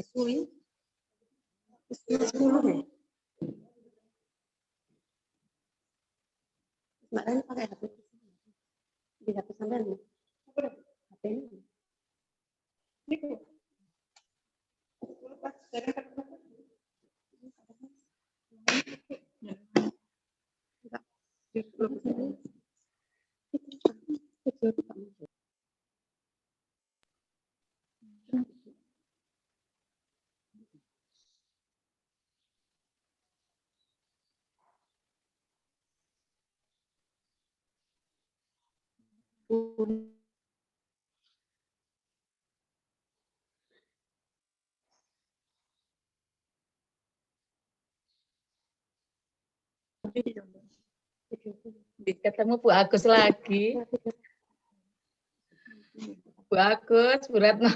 Sui. 10 deh. Kemarin pakai HP. Di HP sampean. HP ini. Ketemu Bu Agus lagi. Bu Agus, Bu Retno.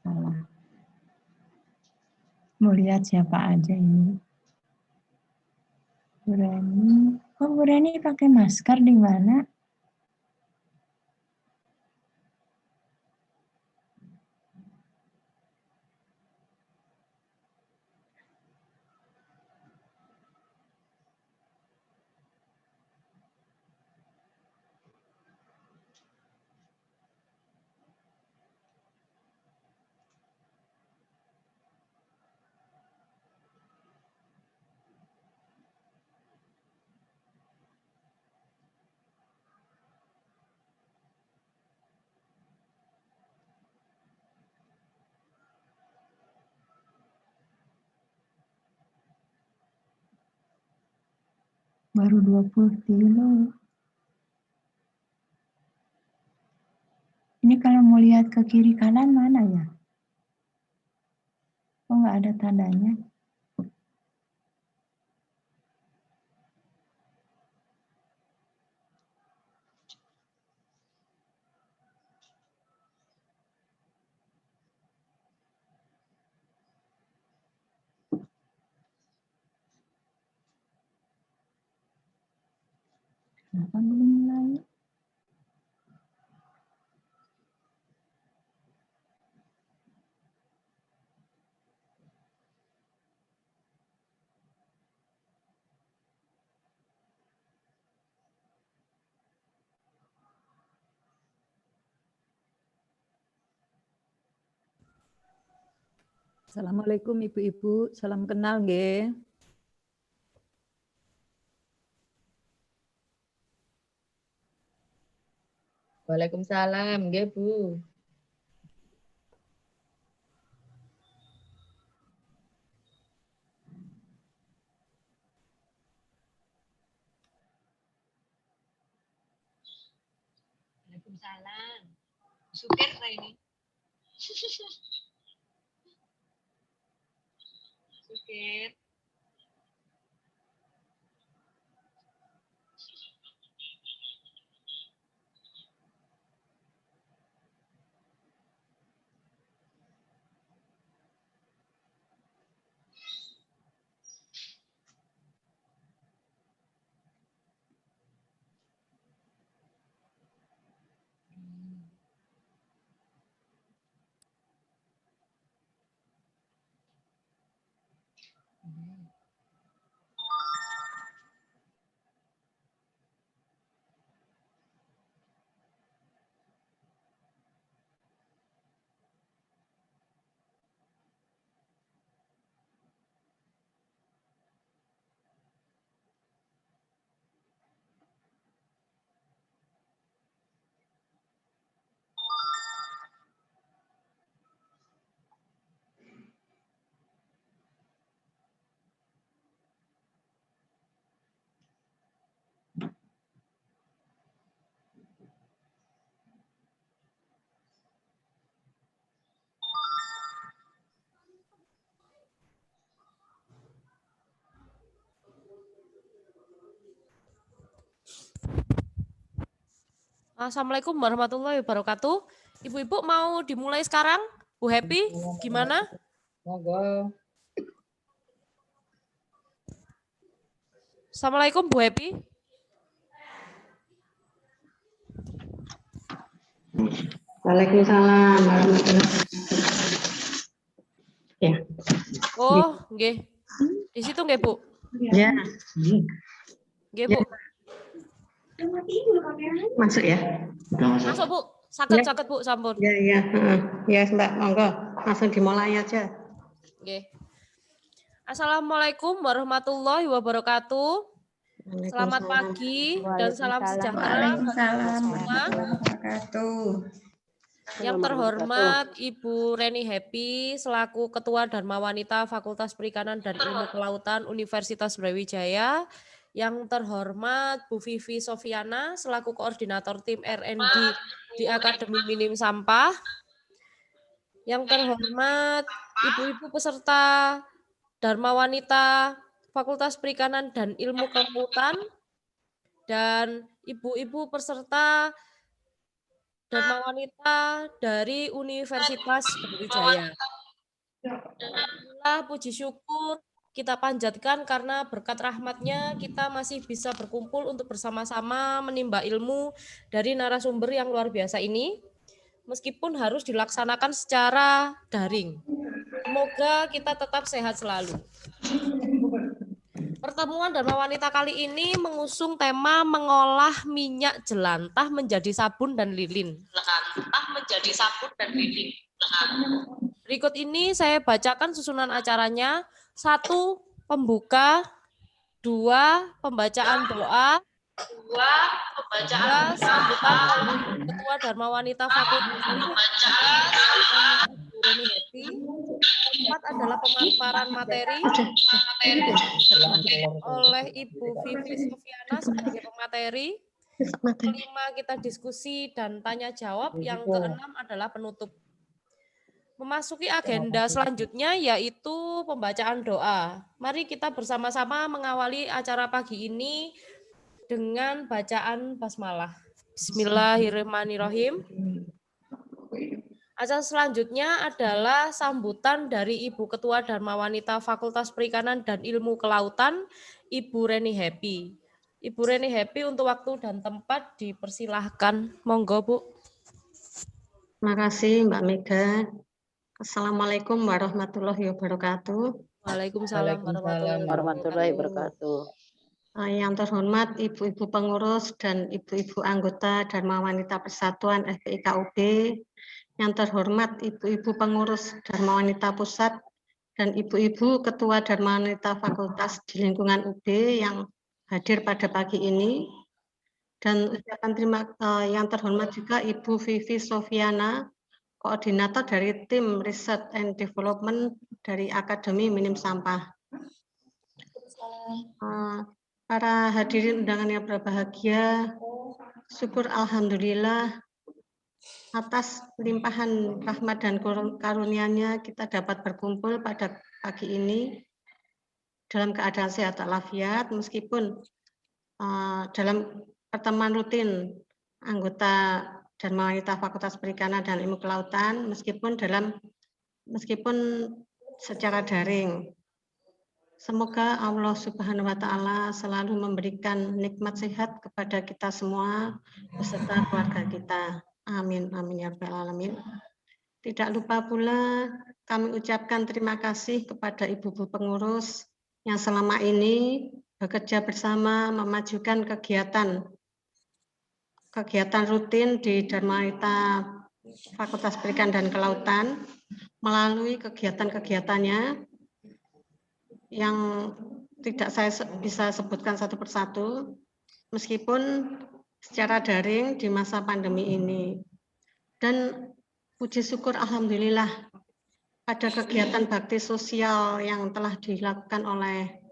Salah. Mau lihat siapa aja ini. Bu Reni. Kok Bu Reni pakai masker di mana? Baru 20 kilo. Ini kalau mau lihat ke kiri kanan mana ya? Oh, nggak ada tandanya. Kenapa belum mulai? Assalamualaikum Ibu-ibu, salam kenal nggih. Waalaikumsalam, nggih Bu. Waalaikumsalam. Sukir saya ini. Sukir. Assalamualaikum warahmatullahi wabarakatuh. Ibu-ibu mau dimulai sekarang? Bu Happy, gimana? Monggo. Assalamualaikum Bu Happy. Waalaikumsalam warahmatullahi. Ya. Oh, nggih. Di situ nggih, Bu? Ya. Nggih, Bu. Masuk ya? Masuk, Bu. Saged Bu, sampun. Ya, ya. Ya, Mbak, monggo. Langsung dimulai aja. Nggih. Assalamualaikum warahmatullahi wabarakatuh. Selamat pagi dan salam sejahtera bagi kita semua. Yang terhormat Ibu Reni Happy selaku Ketua Dharma Wanita Fakultas Perikanan dan Ilmu Kelautan Universitas Brawijaya. Yang terhormat Bu Vivi Sofiana selaku Koordinator Tim R&D di Akademi Minim Sampah. Yang terhormat Ibu-ibu peserta Dharma Wanita Fakultas Perikanan dan Ilmu Kelautan dan ibu-ibu peserta Dharma Wanita dari Universitas Brawijaya. Alhamdulillah, puji syukur kita panjatkan karena berkat rahmatnya kita masih bisa berkumpul untuk bersama-sama menimba ilmu dari narasumber yang luar biasa ini, meskipun harus dilaksanakan secara daring. Semoga kita tetap sehat selalu. Pertemuan Dharma Wanita kali ini mengusung tema mengolah minyak jelantah menjadi sabun dan lilin. Berikut ini saya bacakan susunan acaranya. 1. Pembuka. 2. Pembacaan doa. 2. Sambutan oleh Ketua Dharma Wanita Fakultas Reni Happy. 4 adalah pemaparan materi oleh Ibu Vivi Sofiana sebagai pemateri. 5 kita diskusi dan tanya jawab. Yang ke-6 adalah penutup. Memasuki agenda selanjutnya yaitu pembacaan doa. Mari kita bersama-sama mengawali acara pagi ini dengan bacaan basmalah. Bismillahirrahmanirrahim. Acara selanjutnya adalah sambutan dari Ibu Ketua Dharma Wanita Fakultas Perikanan dan Ilmu Kelautan, Ibu Reni Happy. Ibu Reni Happy untuk waktu dan tempat dipersilahkan. Monggo, Bu. Terima kasih Mbak Mega. Assalamualaikum warahmatullahi wabarakatuh. Waalaikumsalam warahmatullahi wabarakatuh. Yang terhormat Ibu-ibu pengurus dan Ibu-ibu anggota Dharma Wanita Persatuan FPIKUB, yang terhormat Ibu-ibu pengurus Dharma Wanita Pusat dan Ibu-ibu Ketua Dharma Wanita Fakultas di lingkungan UB yang hadir pada pagi ini, dan ucapan yang terhormat juga Ibu Vivi Sofiana, Koordinator dari Tim Research and Development dari Akademi Minim Sampah. Para hadirin undangan yang berbahagia, syukur alhamdulillah atas limpahan rahmat dan karunia-Nya kita dapat berkumpul pada pagi ini dalam keadaan sehat walafiat, meskipun dalam pertemuan rutin anggota Dharma Wanita Fakultas Perikanan dan Ilmu Kelautan, meskipun secara daring. Semoga Allah Subhanahu wa Ta'ala selalu memberikan nikmat sehat kepada kita semua beserta keluarga kita. Amin, amin ya rabbal alamin. Tidak lupa pula kami ucapkan terima kasih kepada ibu-ibu pengurus yang selama ini bekerja bersama memajukan kegiatan rutin di Dharma Wanita Fakultas Perikanan dan Kelautan melalui kegiatan-kegiatannya yang tidak saya bisa sebutkan satu persatu, meskipun secara daring di masa pandemi ini. Dan puji syukur alhamdulillah pada kegiatan bakti sosial yang telah dilakukan oleh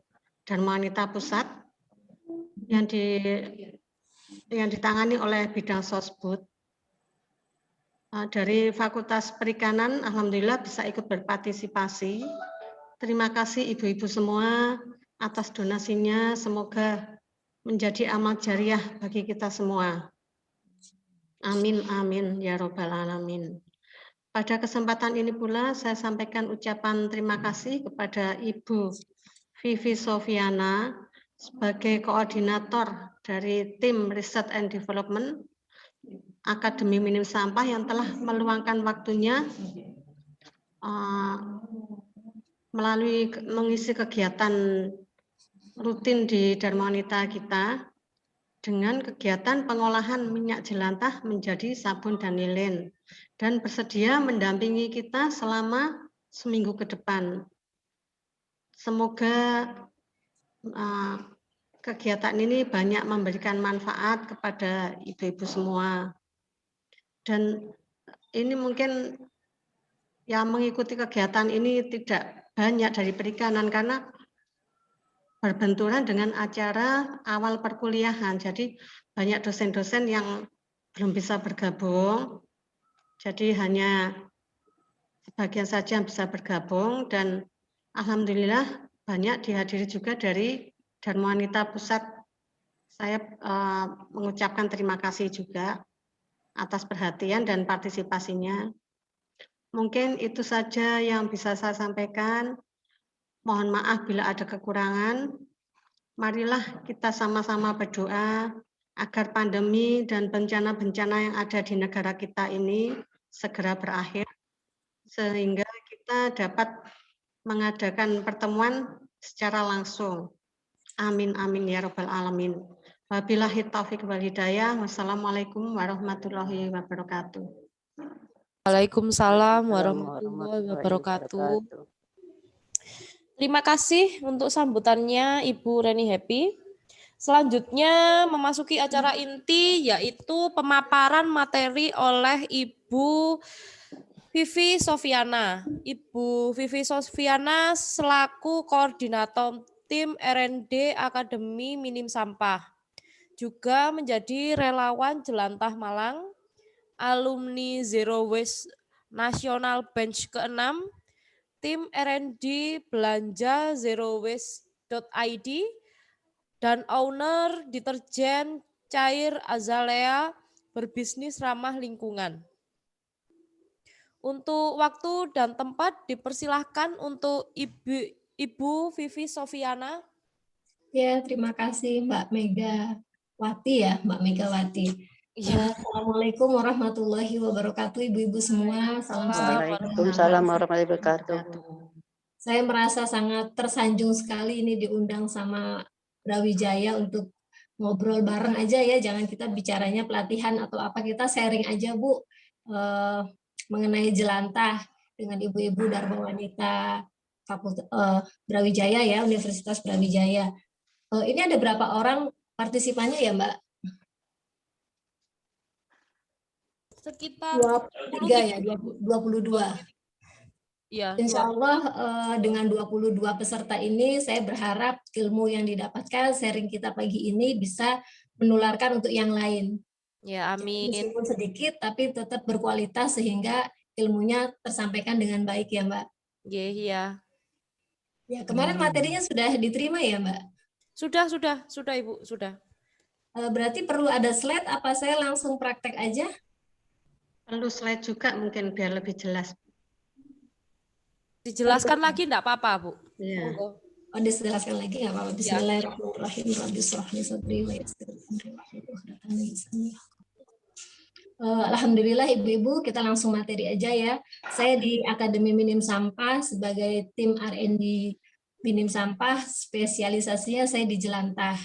Dharma Wanita Pusat yang ditangani oleh bidang sosbud. Dari Fakultas Perikanan alhamdulillah bisa ikut berpartisipasi. Terima kasih ibu-ibu semua atas donasinya, semoga menjadi amal jariah bagi kita semua. Amin, amin, ya Robbal Alamin. Pada kesempatan ini pula saya sampaikan ucapan terima kasih kepada Ibu Vivi Sofiana sebagai koordinator dari tim Research and Development Akademi Minim Sampah yang telah meluangkan waktunya melalui mengisi kegiatan rutin di Dharma Wanita kita dengan kegiatan pengolahan minyak jelantah menjadi sabun dan lilin dan bersedia mendampingi kita selama seminggu ke depan. Semoga kegiatan ini banyak memberikan manfaat kepada ibu-ibu semua. Dan ini mungkin yang mengikuti kegiatan ini tidak banyak dari perikanan karena berbenturan dengan acara awal perkuliahan. Jadi banyak dosen-dosen yang belum bisa bergabung. Jadi hanya sebagian saja yang bisa bergabung dan alhamdulillah banyak dihadiri juga dari Dharma Wanita Pusat. Saya mengucapkan terima kasih juga atas perhatian dan partisipasinya. Mungkin itu saja yang bisa saya sampaikan. Mohon maaf bila ada kekurangan. Marilah kita sama-sama berdoa agar pandemi dan bencana-bencana yang ada di negara kita ini segera berakhir, sehingga kita dapat mengadakan pertemuan secara langsung. Amin, amin, ya Rabbal Alamin. Wabillahi taufiq wal hidayah. Wassalamualaikum warahmatullahi wabarakatuh. Waalaikumsalam warahmatullahi wabarakatuh. Terima kasih untuk sambutannya Ibu Reni Happy. Selanjutnya memasuki acara inti yaitu pemaparan materi oleh Ibu Vivi Sofiana. Ibu Vivi Sofiana selaku koordinator tim R&D Akademi Minim Sampah. Juga menjadi relawan Jelantah Malang, alumni Zero Waste National Bench ke-6, tim R&D Belanja zerowaste.id, dan owner deterjen cair Azalea berbisnis ramah lingkungan. Untuk waktu dan tempat dipersilahkan untuk Ibu Vivi Sofiana. Ya, terima kasih Mbak Megawati ya, Mbak Megawati. Assalamualaikum warahmatullahi wabarakatuh, ibu-ibu semua. Salam sejahtera. Waalaikumsalam warahmatullahi wabarakatuh. Saya merasa sangat tersanjung sekali ini diundang sama Brawijaya untuk ngobrol bareng aja ya, jangan kita bicaranya pelatihan atau apa, kita sharing aja Bu mengenai jelantah dengan ibu-ibu Dharma Wanita Brawijaya ya, Universitas Brawijaya. Ini ada berapa orang partisipannya ya Mbak? Sekitar 23 ya, 22. Ya, Insya Allah dengan 22 peserta ini saya berharap ilmu yang didapatkan sharing kita pagi ini bisa menularkan untuk yang lain. Ya, amin. Meskipun sedikit tapi tetap berkualitas sehingga ilmunya tersampaikan dengan baik ya Mbak. Iya. Ya, kemarin materinya sudah diterima ya Mbak? Sudah Ibu, sudah. Berarti perlu ada slide apa saya langsung praktek aja? Perlu slide juga mungkin biar lebih jelas. Dijelaskan lagi enggak apa-apa, Bu? Ya. Oh, dijelaskan lagi nggak apa-apa. Bismillahirrahmanirrahim. Rabbi shrah li sadri wa yassir li amri wahlul 'uqdatam min lisani. Alhamdulillah ibu-ibu, kita langsung materi aja ya. Saya di Akademi Minim Sampah sebagai tim R&D Minim Sampah, spesialisasinya saya di jelantah.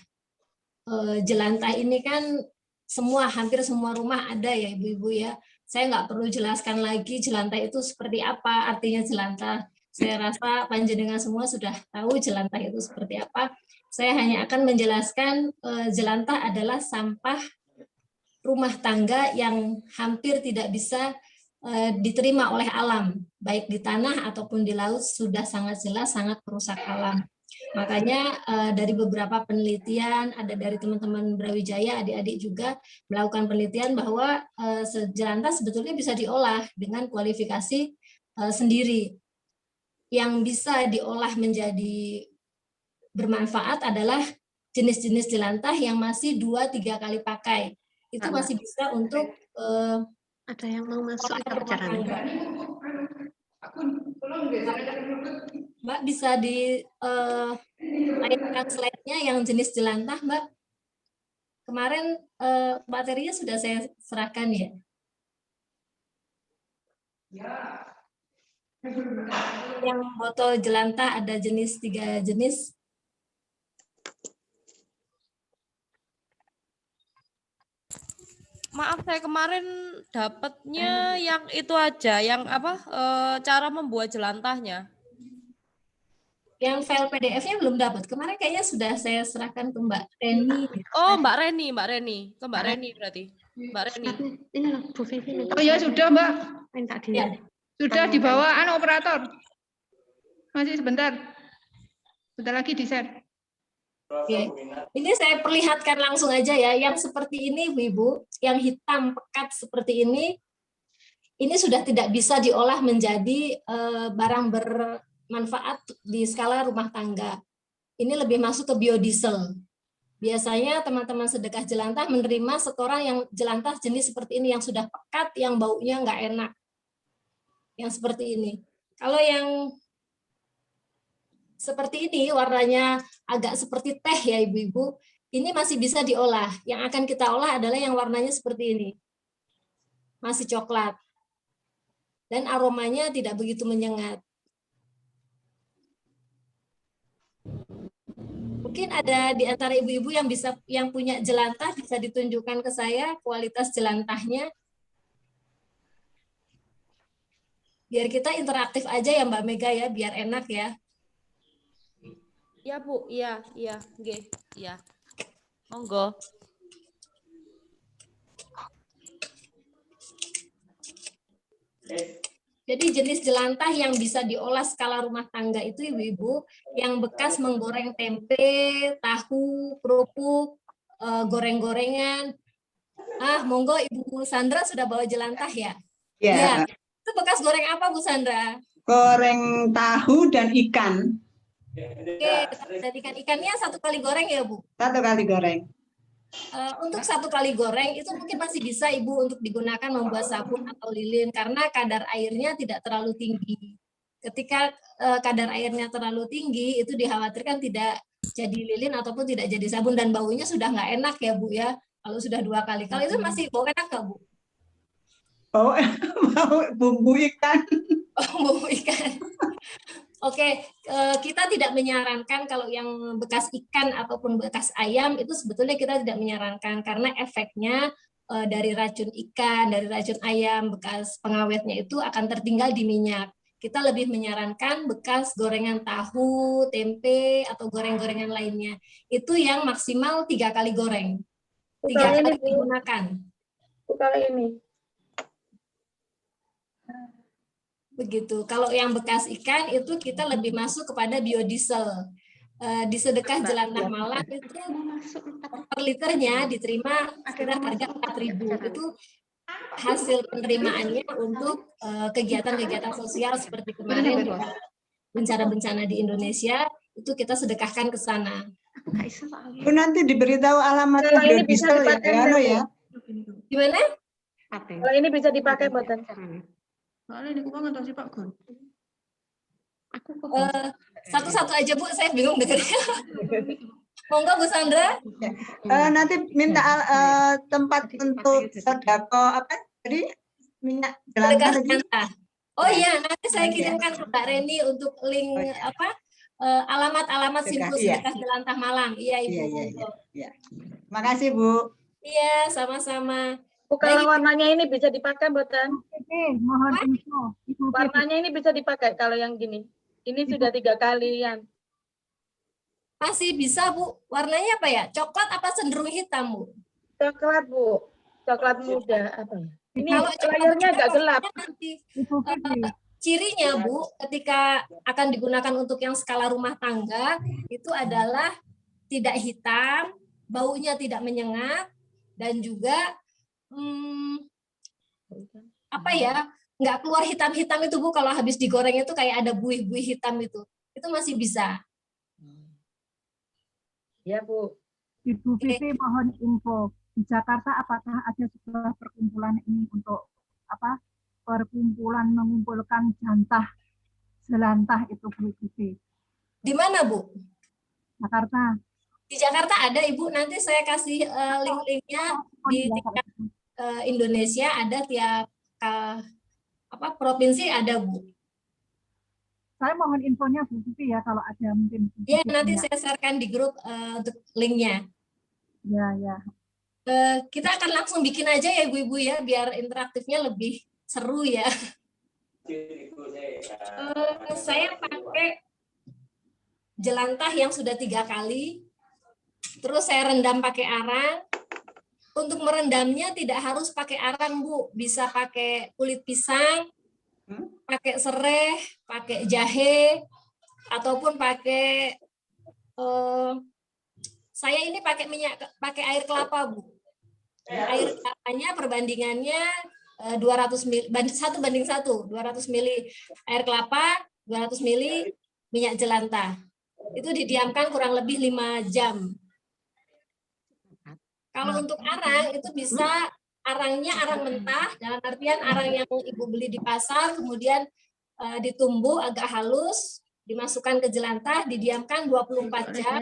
Jelantah ini kan hampir semua rumah ada ya ibu-ibu ya. Saya nggak perlu jelaskan lagi jelantah itu seperti apa, artinya jelantah. Saya rasa panjenengan semua sudah tahu jelantah itu seperti apa. Saya hanya akan menjelaskan jelantah adalah sampah rumah tangga yang hampir tidak bisa diterima oleh alam, baik di tanah ataupun di laut, sudah sangat jelas sangat merusak alam. Makanya dari beberapa penelitian, ada dari teman-teman Brawijaya, adik-adik juga melakukan penelitian bahwa jelantah sebetulnya bisa diolah dengan kualifikasi sendiri. Yang bisa diolah menjadi bermanfaat adalah jenis-jenis jelantah yang masih 2-3 kali pakai. itu masih bisa untuk Ada yang mau masuk orang ke berumah perjalanan? tangga. Mbak bisa di layarkan slide-nya yang jenis jelantah, Mbak. Kemarin materinya sudah saya serahkan ya. Yang botol jelantah ada 3 jenis. Maaf, saya kemarin dapatnya yang itu aja, yang apa? Cara membuat jelantahnya. Yang file PDF-nya belum dapat. Kemarin kayaknya sudah saya serahkan ke Mbak Reni. Oh, Mbak Reni, ke Mbak Reni berarti. Mbak Reni. Ini loh, Bu Vivi minta Oh ya sudah Mbak, minta di Ya. sudah dibawa operator. Masih sebentar. Sebentar lagi di-share. Oke. Ini saya perlihatkan langsung aja ya, yang seperti ini Ibu, yang hitam pekat seperti ini sudah tidak bisa diolah menjadi barang bermanfaat di skala rumah tangga. Ini lebih masuk ke biodiesel. Biasanya teman-teman sedekah jelantah menerima setoran yang jelantah jenis seperti ini, yang sudah pekat, yang baunya nggak enak. Yang seperti ini. Kalau yang seperti ini, warnanya agak seperti teh ya Ibu-Ibu, ini masih bisa diolah. Yang akan kita olah adalah yang warnanya seperti ini. Masih coklat. Dan aromanya tidak begitu menyengat. Mungkin ada di antara ibu-ibu yang punya jelantah, bisa ditunjukkan ke saya kualitas jelantahnya. Biar kita interaktif aja ya Mbak Mega ya, biar enak ya. Ya Bu, iya, G, iya. Monggo. Jadi jenis jelantah yang bisa diolah skala rumah tangga itu ibu-ibu yang bekas menggoreng tempe, tahu, kerupuk, goreng-gorengan. Monggo Ibu Sandra sudah bawa jelantah ya? Ya, Itu bekas goreng apa Bu Sandra? goreng tahu dan ikan. Oke, dan ikannya 1 kali goreng ya Bu? 1 kali goreng. Untuk 1 kali goreng itu mungkin masih bisa Ibu untuk digunakan membuat sabun atau lilin karena kadar airnya tidak terlalu tinggi. Ketika kadar airnya terlalu tinggi itu dikhawatirkan tidak jadi lilin ataupun tidak jadi sabun dan baunya sudah nggak enak ya Bu ya. Kalau sudah 2 kali. Kalau itu masih bau enak nggak Bu? Oh, mau bumbu ikan. Oh, bumbu ikan. Oke, kita tidak menyarankan kalau yang bekas ikan ataupun bekas ayam itu sebetulnya kita tidak menyarankan karena efeknya dari racun ikan, dari racun ayam, bekas pengawetnya itu akan tertinggal di minyak. Kita lebih menyarankan bekas gorengan tahu, tempe, atau goreng-gorengan lainnya. Itu yang maksimal 3 kali goreng. 3 kali digunakan. Kalau ini. Begitu. Kalau yang bekas ikan itu kita lebih masuk kepada biodiesel. Di sedekah jelantah Malang itu per liternya diterima sekitar harga 4.000. Itu hasil penerimaannya untuk kegiatan-kegiatan sosial seperti kemarin bencana-bencana di Indonesia itu kita sedekahkan ke sana. Bu nanti diberitahu alamatnya biodiesel ya, ya. Gimana? Kalau ini bisa dipakai buatan. Soalnya ini kupangan tau sih Pak Gun. Satu-satu aja Bu, saya bingung dengarnya. Monggo Bu Sandra. Nanti minta tempat untuk sodako apa? Jadi minyak jelantah tadi. Oh iya, nanti saya kirimkan ke Mbak Reni untuk link alamat-alamat simpul sedekah jelantah Malang. Iya Ibu. Iya. Makasih Bu. Iya, sama-sama. Kalau warnanya ini bisa dipakai buatan. Mohon info. Warnanya ini bisa dipakai kalau yang gini. Ini sudah 3 kalian. Masih bisa Bu. Warnanya apa ya? Coklat apa cenderung hitam Bu? Coklat Bu. Coklat muda apa ya? Ini kalau layarnya agak gelap. Nanti, cirinya Bu, ketika akan digunakan untuk yang skala rumah tangga itu adalah tidak hitam, baunya tidak menyengat, dan juga apa ya, nggak keluar hitam-hitam itu Bu, kalau habis digoreng itu kayak ada buih-buih hitam itu masih bisa. Ya Bu. Ibu Vivi mohon info. di Jakarta apakah ada sebuah perkumpulan ini untuk apa? Perkumpulan mengumpulkan jelantah itu Bu Tuti. Di mana, Bu? Jakarta. Di Jakarta ada, Ibu. Nanti saya kasih link-linknya di tingkat Indonesia, ada tiap provinsi ada, Bu. Saya mohon infonya Bu Tuti ya kalau ada mungkin. Ya, nanti saya share-kan di grup untuk linknya. Ya. Kita akan langsung bikin aja ya Ibu-Ibu ya, biar interaktifnya lebih seru ya. Saya pakai jelantah yang sudah 3 kali, terus saya rendam pakai arang. Untuk merendamnya tidak harus pakai arang, Bu, bisa pakai kulit pisang, pakai serai, pakai jahe, ataupun pakai saya ini pakai air kelapa, Bu. Air kelapanya perbandingannya 200 ml, 1:1, 200 ml air kelapa, 200 ml minyak jelantah. Itu didiamkan kurang lebih 5 jam. Kalau untuk arang itu bisa arangnya arang mentah, dalam artian arang yang Ibu beli di pasar, kemudian ditumbuk agak halus, dimasukkan ke jelantah, didiamkan 24 jam,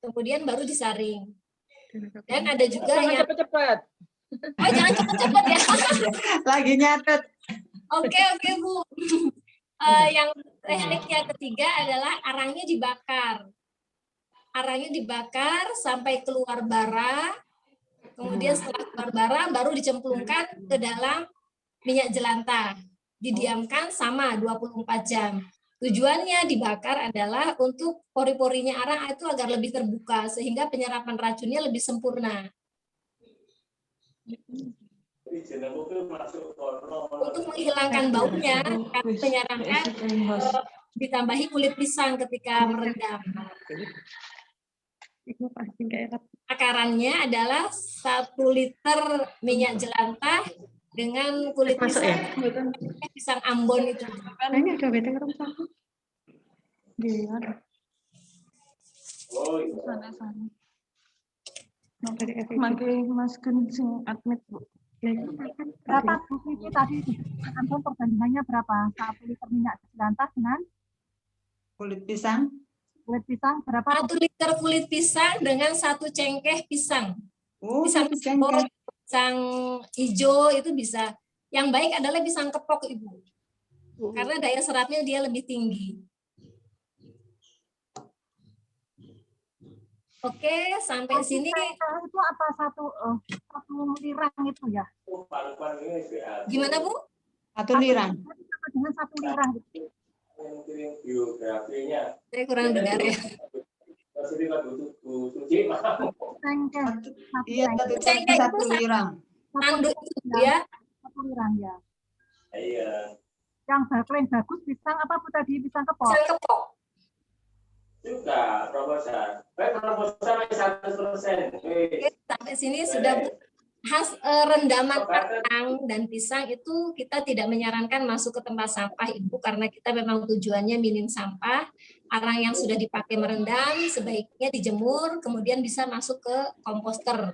kemudian baru disaring. Dan ada juga yang Cepet-cepet. Oh, jangan cepet-cepet ya. Lagi nyatet. Oke, Bu. Yang teknik yang ketiga adalah arangnya dibakar. Arangnya dibakar sampai keluar bara. Kemudian setelah keluar bara baru dicemplungkan ke dalam minyak jelantah. Didiamkan sama 24 jam. Tujuannya dibakar adalah untuk pori-porinya arang itu agar lebih terbuka sehingga penyerapan racunnya lebih sempurna. Untuk menghilangkan baunya, kami menyarankan ditambahi kulit pisang ketika merendam. Takarannya adalah 1 liter minyak jelantah dengan kulit pisang Ambon itu. Ini ada beteng rumput. Iya. Sana. Makai masker sing admit Bu. Berapa Bu Tuti tadi Ambon perbandingannya berapa? 1 liter minyak jelantah dengan Kulit pisang. kulit pisang berapa? 1 liter kulit pisang dengan 1 cengkeh pisang. Oh, Pisang cengkeh. pisang hijau itu bisa. Yang baik adalah pisang kepok, Ibu. Karena daya serapnya dia lebih tinggi. Oke, sampai sini. Itu apa satu lirang itu ya? Gimana, Bu? 1 lirang. Dengan 1 lirang itu. Saya kurang dengar ya. Cengkeh. Iya, 1 lirang. Tanduk itu ya. 1 lirang ya. Iya. Yang bagus pisang apa Bu tadi? Pisang kepok. Pisang kepok. Juga proposal. Baik, proposal 100%. Oke, sampai sini sudah Bu. Rendaman arang dan pisang itu kita tidak menyarankan masuk ke tempat sampah, Ibu, karena kita memang tujuannya minim sampah. Arang yang sudah dipakai merendam sebaiknya dijemur, kemudian bisa masuk ke komposter.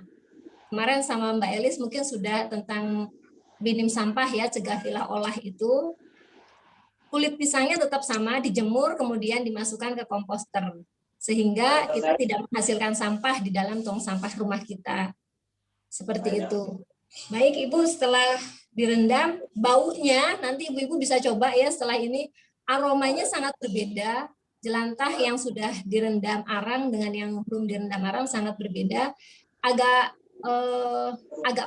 Kemarin sama Mbak Elis mungkin sudah tentang minim sampah ya, cegah pilah olah itu. Kulit pisangnya tetap sama, dijemur, kemudian dimasukkan ke komposter. Sehingga kita tidak menghasilkan sampah di dalam tong sampah rumah kita. Seperti itu. Baik Ibu, setelah direndam, baunya nanti Ibu-Ibu bisa coba ya setelah ini. Aromanya sangat berbeda. Jelantah yang sudah direndam arang dengan yang belum direndam arang sangat berbeda. Agak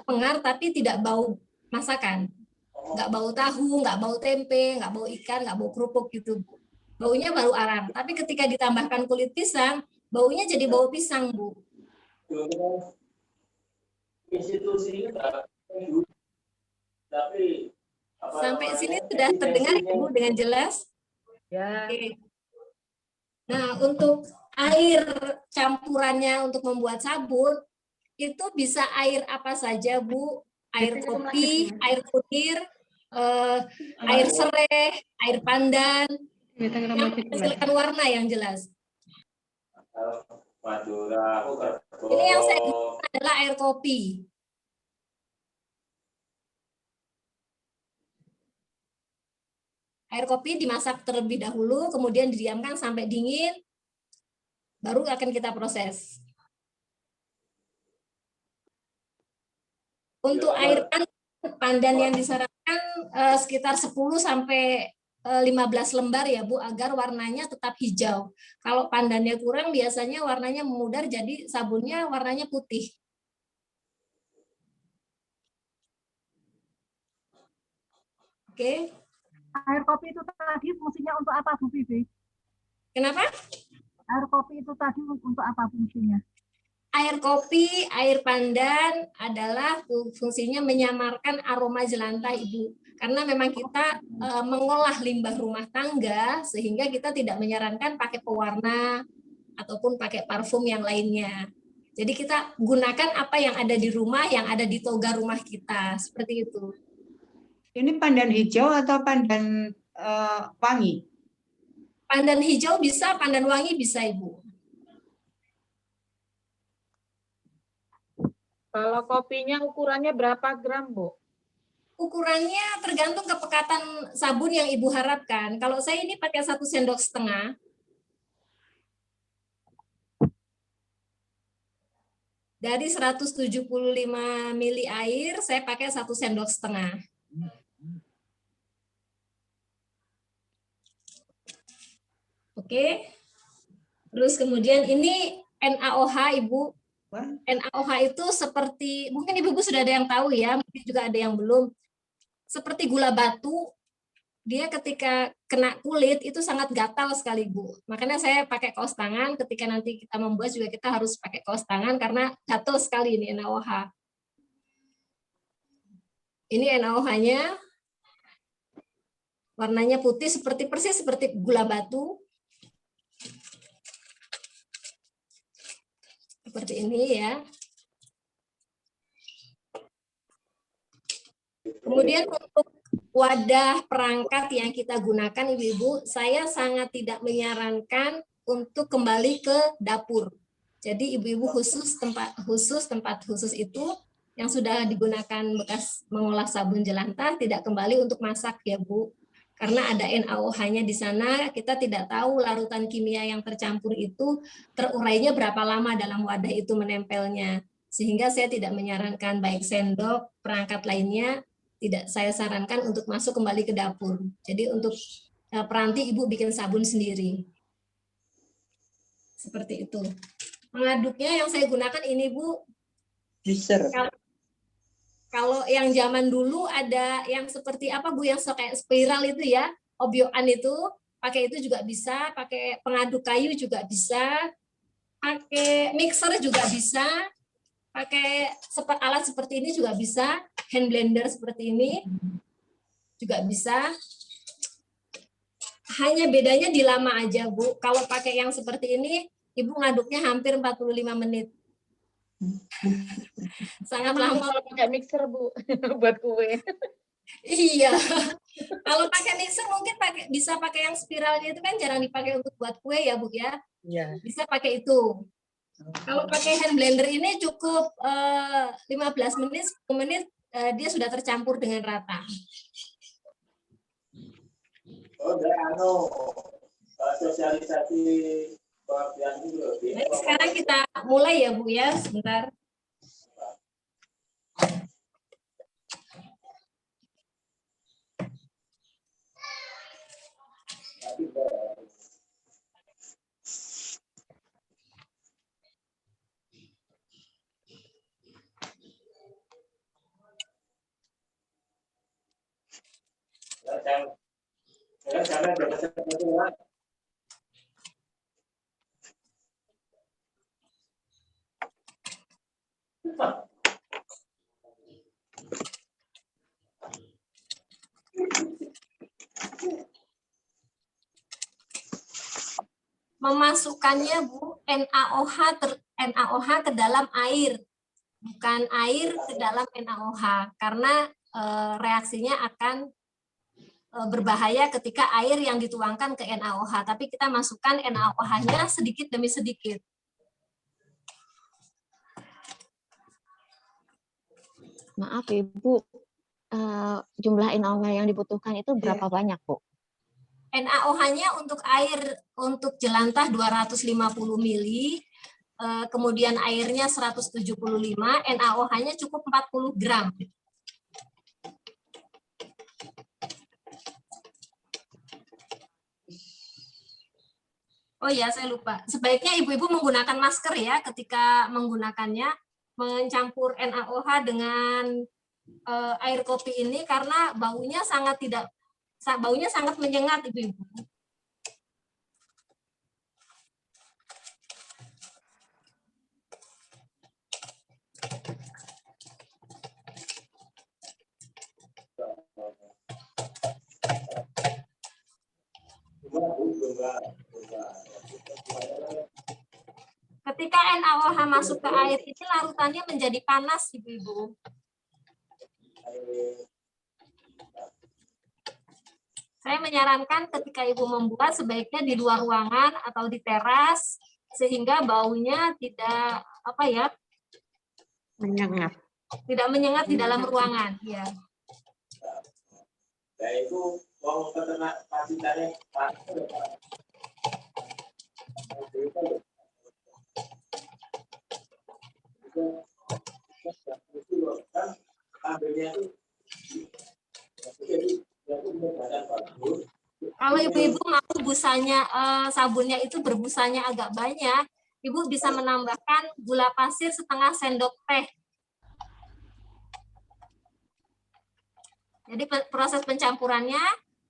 pengar tapi tidak bau masakan. Nggak bau tahu, nggak bau tempe, nggak bau ikan, nggak bau kerupuk gitu. Baunya baru arang. Tapi ketika ditambahkan kulit pisang, baunya jadi bau pisang, Bu. Sampai sini sudah terdengar Ibu dengan jelas? Ya. Oke. Nah, untuk air campurannya untuk membuat sabun, itu bisa air apa saja, Bu? Air kopi, air kunir, air serai, air pandan, yang menghasilkan warna yang jelas. Madura, Ini yang saya gunakan adalah air kopi. Air kopi dimasak terlebih dahulu, kemudian didiamkan sampai dingin, baru akan kita proses. Untuk air pandan yang disarankan sekitar 10 sampai 15 lembar ya Bu, agar warnanya tetap hijau. Kalau pandannya kurang, biasanya warnanya memudar, jadi sabunnya warnanya putih. Oke. Air kopi itu tadi fungsinya untuk apa, Bu Vivi? Kenapa? Air kopi itu tadi untuk apa fungsinya? Air kopi, air pandan adalah fungsinya menyamarkan aroma jelantah, Ibu. Karena memang kita mengolah limbah rumah tangga, sehingga kita tidak menyarankan pakai pewarna ataupun pakai parfum yang lainnya. Jadi kita gunakan apa yang ada di rumah, yang ada di toga rumah kita, seperti itu. Ini pandan hijau atau pandan wangi? Pandan hijau bisa, pandan wangi bisa, Ibu. Kalau kopinya ukurannya berapa gram, Bu? Ukurannya tergantung kepekatan sabun yang Ibu harapkan. Kalau saya ini pakai 1,5 sendok. Dari 175 mili air, saya pakai 1,5 sendok. Oke. Terus kemudian ini NaOH, Ibu. NaOH itu seperti, mungkin Ibu sudah ada yang tahu ya, mungkin juga ada yang belum. Seperti gula batu, dia ketika kena kulit itu sangat gatal sekali, Bu. Makanya saya pakai kaos tangan, ketika nanti kita membuat juga kita harus pakai kaos tangan karena gatal sekali ini NaOH. Ini NaOH-nya. Warnanya putih persis seperti gula batu. Seperti ini ya. Kemudian untuk wadah perangkat yang kita gunakan, Ibu-ibu, saya sangat tidak menyarankan untuk kembali ke dapur. Jadi ibu-ibu tempat khusus itu yang sudah digunakan bekas mengolah sabun jelantah tidak kembali untuk masak ya Bu. Karena ada NaOH-nya di sana, kita tidak tahu larutan kimia yang tercampur itu terurainya berapa lama dalam wadah itu menempelnya. Sehingga saya tidak menyarankan baik sendok, perangkat lainnya, tidak saya sarankan untuk masuk kembali ke dapur. Jadi untuk peranti Ibu bikin sabun sendiri. Seperti itu. Pengaduknya yang saya gunakan ini Bu. Juicer. Kalau yang zaman dulu ada yang seperti apa Bu, yang kayak spiral itu ya, obyoan itu, pakai itu juga bisa, pakai pengaduk kayu juga bisa, pakai mixer juga bisa, pakai alat seperti ini juga bisa, hand blender seperti ini juga bisa. Hanya bedanya di lama aja Bu. Kalau pakai yang seperti ini, Ibu ngaduknya hampir 45 menit. Sangat lama kalau pakai mixer Bu buat kue. Iya. Kalau pakai mixer mungkin bisa pakai yang spiralnya itu kan jarang dipakai untuk buat kue ya Bu ya. Iya. Bisa pakai itu. Kalau pakai hand blender ini cukup 15 menit, 10 menit dia sudah tercampur dengan rata. Oh, sosialisasi. Jadi sekarang kita mulai ya Bu ya, sebentar. Memasukkannya Bu, NaOH ke dalam air, bukan air ke dalam NaOH, karena reaksinya akan berbahaya ketika air yang dituangkan ke NaOH, tapi kita masukkan NaOH-nya sedikit demi sedikit. Maaf Ibu, jumlah NaOH yang dibutuhkan itu berapa banyak, Bu? NaOH-nya untuk air untuk jelantah 250 mili, kemudian airnya 175, NaOH-nya cukup 40 gram. Oh ya, saya lupa. Sebaiknya ibu-ibu menggunakan masker ya ketika menggunakannya, mencampur NaOH dengan air kopi ini karena baunya sangat menyengat ibu-ibu. Ketika NaOH masuk ke air ini larutannya menjadi panas ibu-ibu. Saya menyarankan ketika ibu membuat sebaiknya di luar ruangan atau di teras sehingga baunya tidak menyengat. Tidak menyengat di dalam ruangan, ya. Yaitu uang peternak pasitannya Pak. Kalau ibu-ibu mau busanya sabunnya itu berbusanya agak banyak, ibu bisa menambahkan gula pasir setengah sendok teh. Jadi proses pencampurannya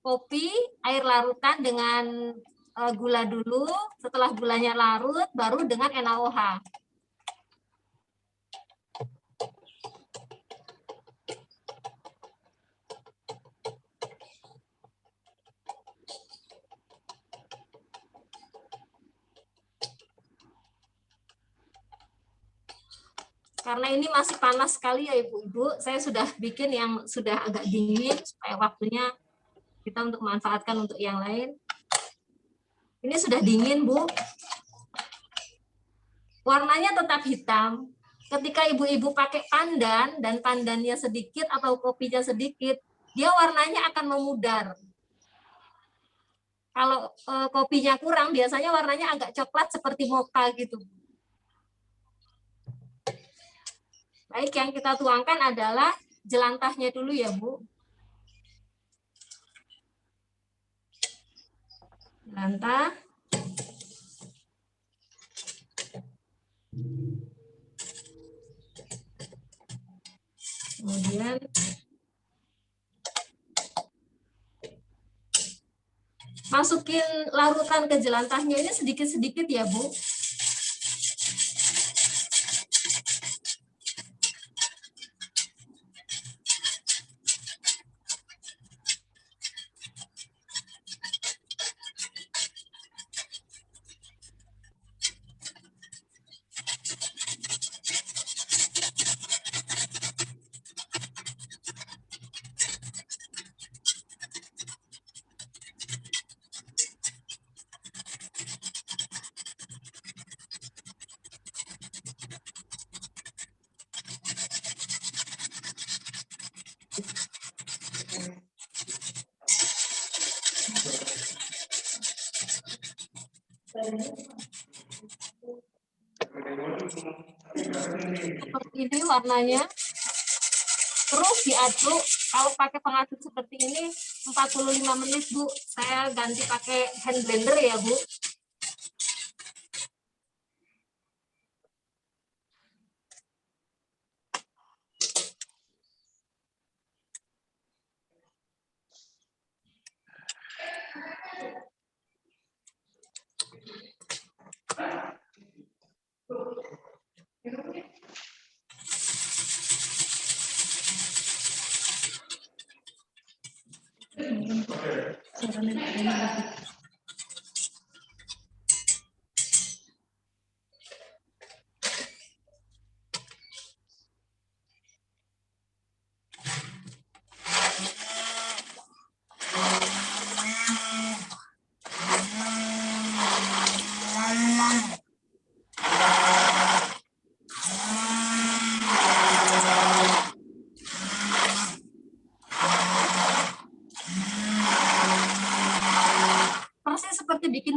kopi, air larutan dengan gula dulu, setelah gulanya larut baru dengan NaOH. Karena ini masih panas sekali ya ibu-ibu, saya sudah bikin yang sudah agak dingin supaya waktunya kita untuk manfaatkan untuk yang lain. Ini sudah dingin, Bu. Warnanya tetap hitam. Ketika ibu-ibu pakai pandan dan pandannya sedikit atau kopinya sedikit, dia warnanya akan memudar. Kalau kopinya kurang, biasanya warnanya agak coklat seperti mocha gitu. Baik, yang kita tuangkan adalah jelantahnya dulu ya, Bu. Jelantah. Kemudian masukin larutan ke jelantahnya ini sedikit-sedikit ya, Bu. Seperti ini warnanya. Terus diaduk, kalau pakai pengaduk seperti ini 45 menit, Bu. Saya ganti pakai hand blender ya, Bu.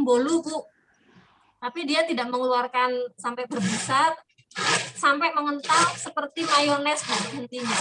bolu, Bu. Tapi dia tidak mengeluarkan sampai berbusa, sampai mengental seperti mayones, Bu, intinya.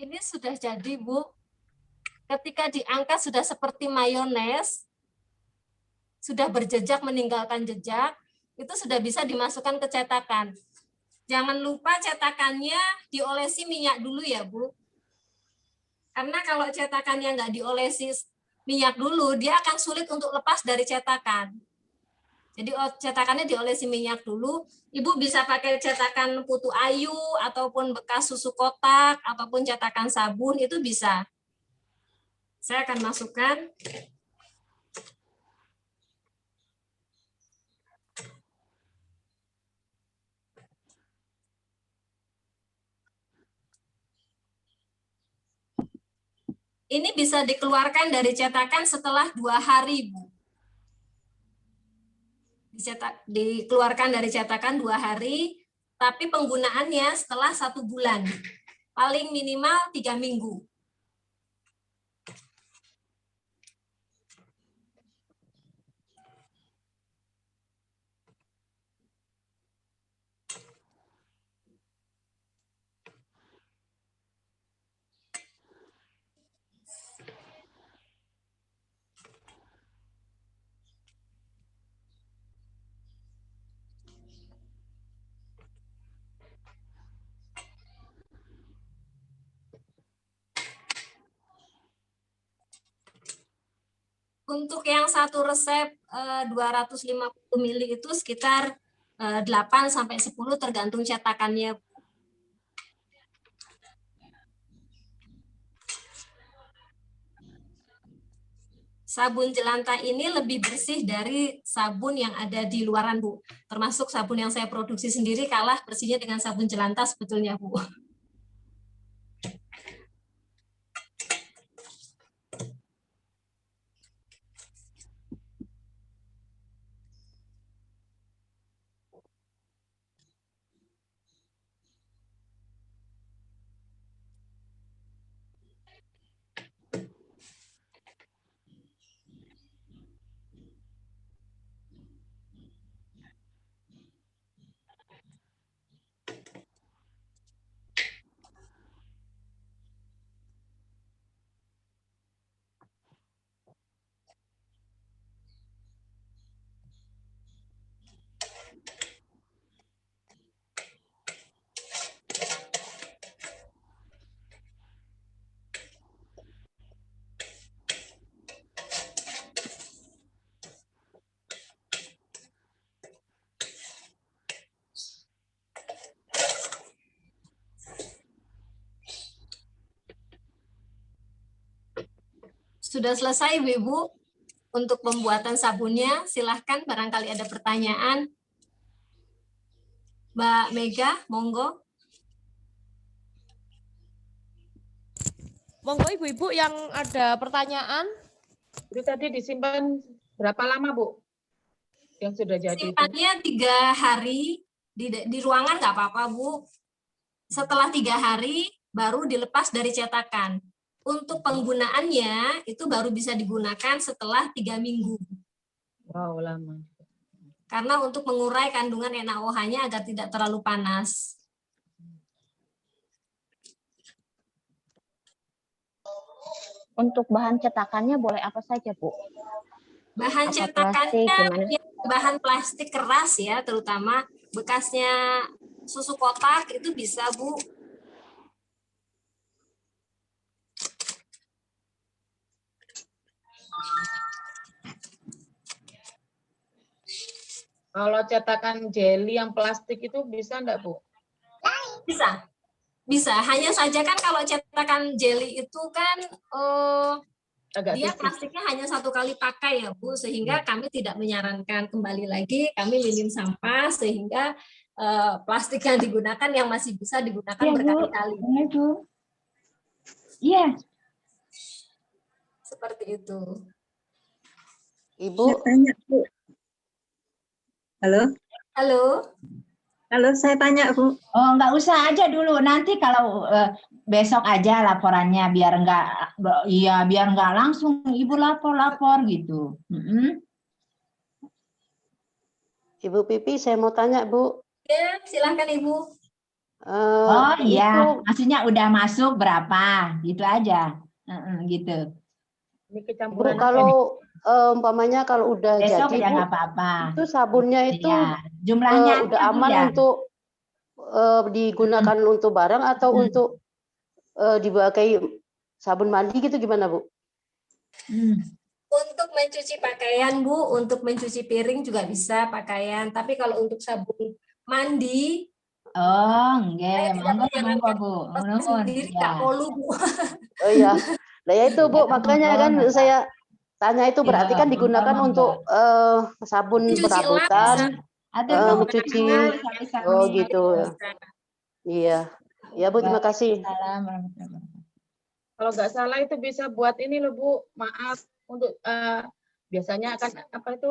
Ini sudah jadi, Bu. Ketika diangkat sudah seperti mayones, sudah berjejak meninggalkan jejak, itu sudah bisa dimasukkan ke cetakan. Jangan lupa cetakannya diolesi minyak dulu ya, Bu. Karena kalau cetakannya nggak diolesi minyak dulu, dia akan sulit untuk lepas dari cetakan. Jadi cetakannya diolesi minyak dulu. Ibu bisa pakai cetakan putu ayu, ataupun bekas susu kotak, ataupun cetakan sabun, itu bisa. Saya akan masukkan. Ini bisa dikeluarkan dari cetakan setelah 2 hari, Bu. Dikeluarkan dari cetakan 2 hari, tapi penggunaannya setelah 1 bulan. Paling minimal 3 minggu. Untuk yang 1 resep 250 ml itu sekitar 8 sampai 10 tergantung cetakannya. Sabun jelantah ini lebih bersih dari sabun yang ada di luaran, Bu. Termasuk sabun yang saya produksi sendiri kalah bersihnya dengan sabun jelantah sebetulnya, Bu. Sudah selesai, Ibu, untuk pembuatan sabunnya. Silahkan barangkali ada pertanyaan. Mbak Mega, monggo. Monggo Ibu-ibu yang ada pertanyaan. Itu tadi disimpan berapa lama, Bu? Yang sudah jadi itu? Simpannya 3 hari di ruangan nggak apa-apa, Bu. Setelah 3 hari baru dilepas dari cetakan. Untuk penggunaannya itu baru bisa digunakan setelah 3 minggu. Wow, lama. Karena untuk mengurai kandungan NaOH-nya agar tidak terlalu panas. Untuk bahan cetakannya boleh apa saja, Bu? Bahan Apa cetakannya plastik, gimana? ya, bahan plastik keras ya, terutama bekasnya susu kotak itu bisa, Bu. Kalau cetakan jelly yang plastik itu bisa enggak, Bu? Bisa. Bisa. Hanya saja kan kalau cetakan jelly itu kan Agak dia tipis. plastiknya hanya 1 kali pakai ya, Bu, sehingga kami tidak menyarankan. Kembali lagi kami minim sampah sehingga plastik yang digunakan yang masih bisa digunakan Iya, Bu. berkali-kali. Benar, Bu. Iya. Seperti itu. Ibu, Saya tanya, Bu. Halo? Halo. Halo, saya tanya, Bu. Oh, nggak usah aja dulu. Nanti kalau besok aja laporannya biar nggak langsung Ibu lapor gitu. Ibu Pipi, saya mau tanya, Bu. Ya, silakan Ibu. Oh iya, Itu maksudnya udah masuk berapa? Gitu aja. Gitu. Ini Bu, kecampuran apa nih? kalau umpamanya kalau udah Besok jadi, ya Bu, nggak apa-apa. itu sabunnya itu Iya. Jumlahnya udah aja, Bu, aman ya. untuk digunakan untuk barang atau untuk dipakai sabun mandi gitu gimana, Bu? Untuk mencuci pakaian, Bu, untuk mencuci piring juga bisa pakaian. Tapi kalau untuk sabun mandi, Oh, saya enggak. tidak Monggo, menyarankan Bu. masak sendiri, nggak perlu, Bu. Oh iya. Nah ya itu, Bu, makanya kan saya tanya itu berarti kan digunakan untuk sabun Mencuci lap perabotan, Ada mencuci. Oh gitu. Iya. Ya, Bu, terima kasih. Kalau nggak salah itu bisa buat ini loh, Bu. Maaf untuk biasanya akan apa itu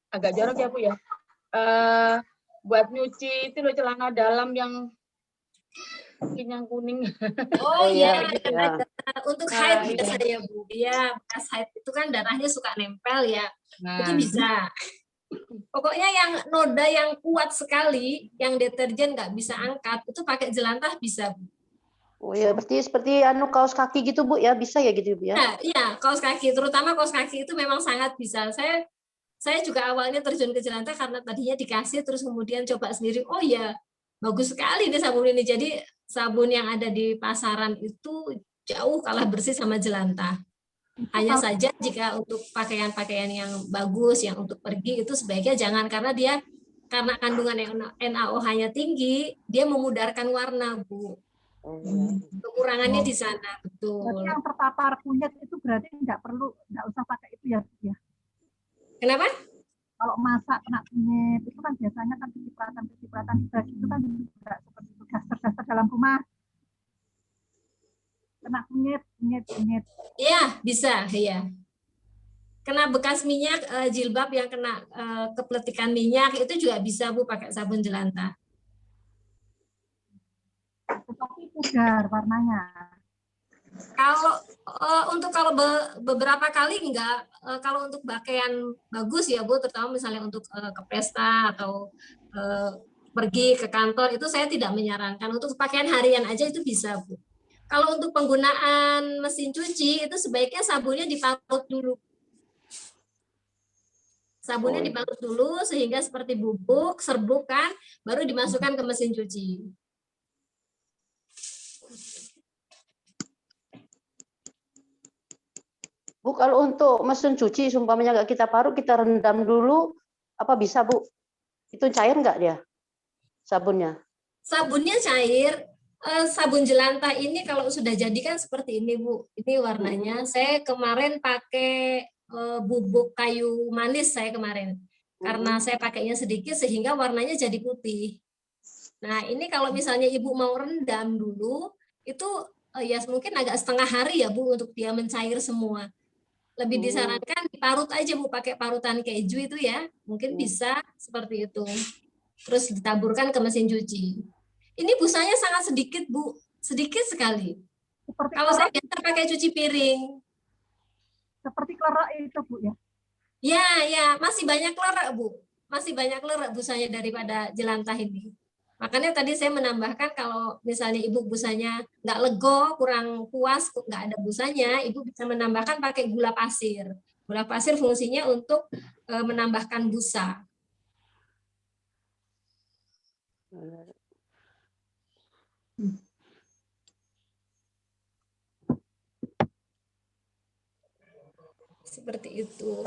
agak jorok ya, Bu ya. Buat nyuci itu loh celana dalam yang kuning. Oh iya, iya. untuk Nah, haid iya. biasa ya, Bu. Iya, bekas haid itu kan darahnya suka nempel ya. Nah. Itu bisa. Pokoknya yang noda yang kuat sekali, yang deterjen nggak bisa angkat, itu pakai jelantah bisa, Bu. Oh ya, seperti kaos kaki gitu, Bu, ya bisa ya gitu, Bu ya. Nah, iya, kaos kaki, terutama kaos kaki itu memang sangat bisa. Saya juga awalnya terjun ke jelantah karena tadinya dikasih, terus kemudian coba sendiri. Oh ya, bagus sekali nih sabun ini. Jadi sabun yang ada di pasaran itu jauh kalah bersih sama jelantah. Hanya saja jika untuk pakaian-pakaian yang bagus, yang untuk pergi itu sebaiknya jangan karena dia karena kandungan NaOH-nya tinggi, dia memudarkan warna, Bu. Kekurangannya di sana, betul. Berarti yang terpapar kunyit itu berarti nggak usah pakai itu ya, Bu, ya? Kenapa? Kalau masak kena kunyit itu kan biasanya kan kecipratan dibagi itu kan juga seperti itu, daster dalam rumah kena kunyit. Iya, bisa, ya. Kena bekas minyak, jilbab yang kena kepletikan minyak itu juga bisa, Bu, pakai sabun jelantah. Tetapi pudar warnanya. Kalau kalau beberapa kali enggak, kalau untuk pakaian bagus ya, Bu, terutama misalnya untuk ke pesta atau pergi ke kantor itu saya tidak menyarankan. Untuk pakaian harian aja itu bisa, Bu. Kalau untuk penggunaan mesin cuci itu sebaiknya sabunnya diparut dulu. Sabunnya diparut dulu sehingga seperti bubuk, serbuk kan, baru dimasukkan ke mesin cuci. Bu, kalau untuk mesin cuci, sumpamanya nggak kita parut, kita rendam dulu, apa bisa, Bu? Itu cair nggak dia sabunnya? Sabunnya cair. Sabun jelantah ini kalau sudah jadi kan seperti ini, Bu. Ini warnanya. Saya kemarin pakai bubuk kayu manis saya kemarin. Karena saya pakainya sedikit sehingga warnanya jadi putih. Nah, ini kalau misalnya Ibu mau rendam dulu, itu ya mungkin agak setengah hari ya, Bu, untuk dia mencair semua. Lebih disarankan diparut aja, Bu, pakai parutan keju itu ya. Mungkin bisa seperti itu. Terus ditaburkan ke mesin cuci. Ini busanya sangat sedikit, Bu. Sedikit sekali. Kalau saya biasa pakai cuci piring. Seperti klerak itu, Bu, ya? Ya, masih banyak klerak, Bu. Masih banyak klerak busanya daripada jelantah ini. Makanya tadi saya menambahkan kalau misalnya Ibu busanya nggak lego, kurang puas, nggak ada busanya, Ibu bisa menambahkan pakai gula pasir. Gula pasir fungsinya untuk menambahkan busa. Seperti itu.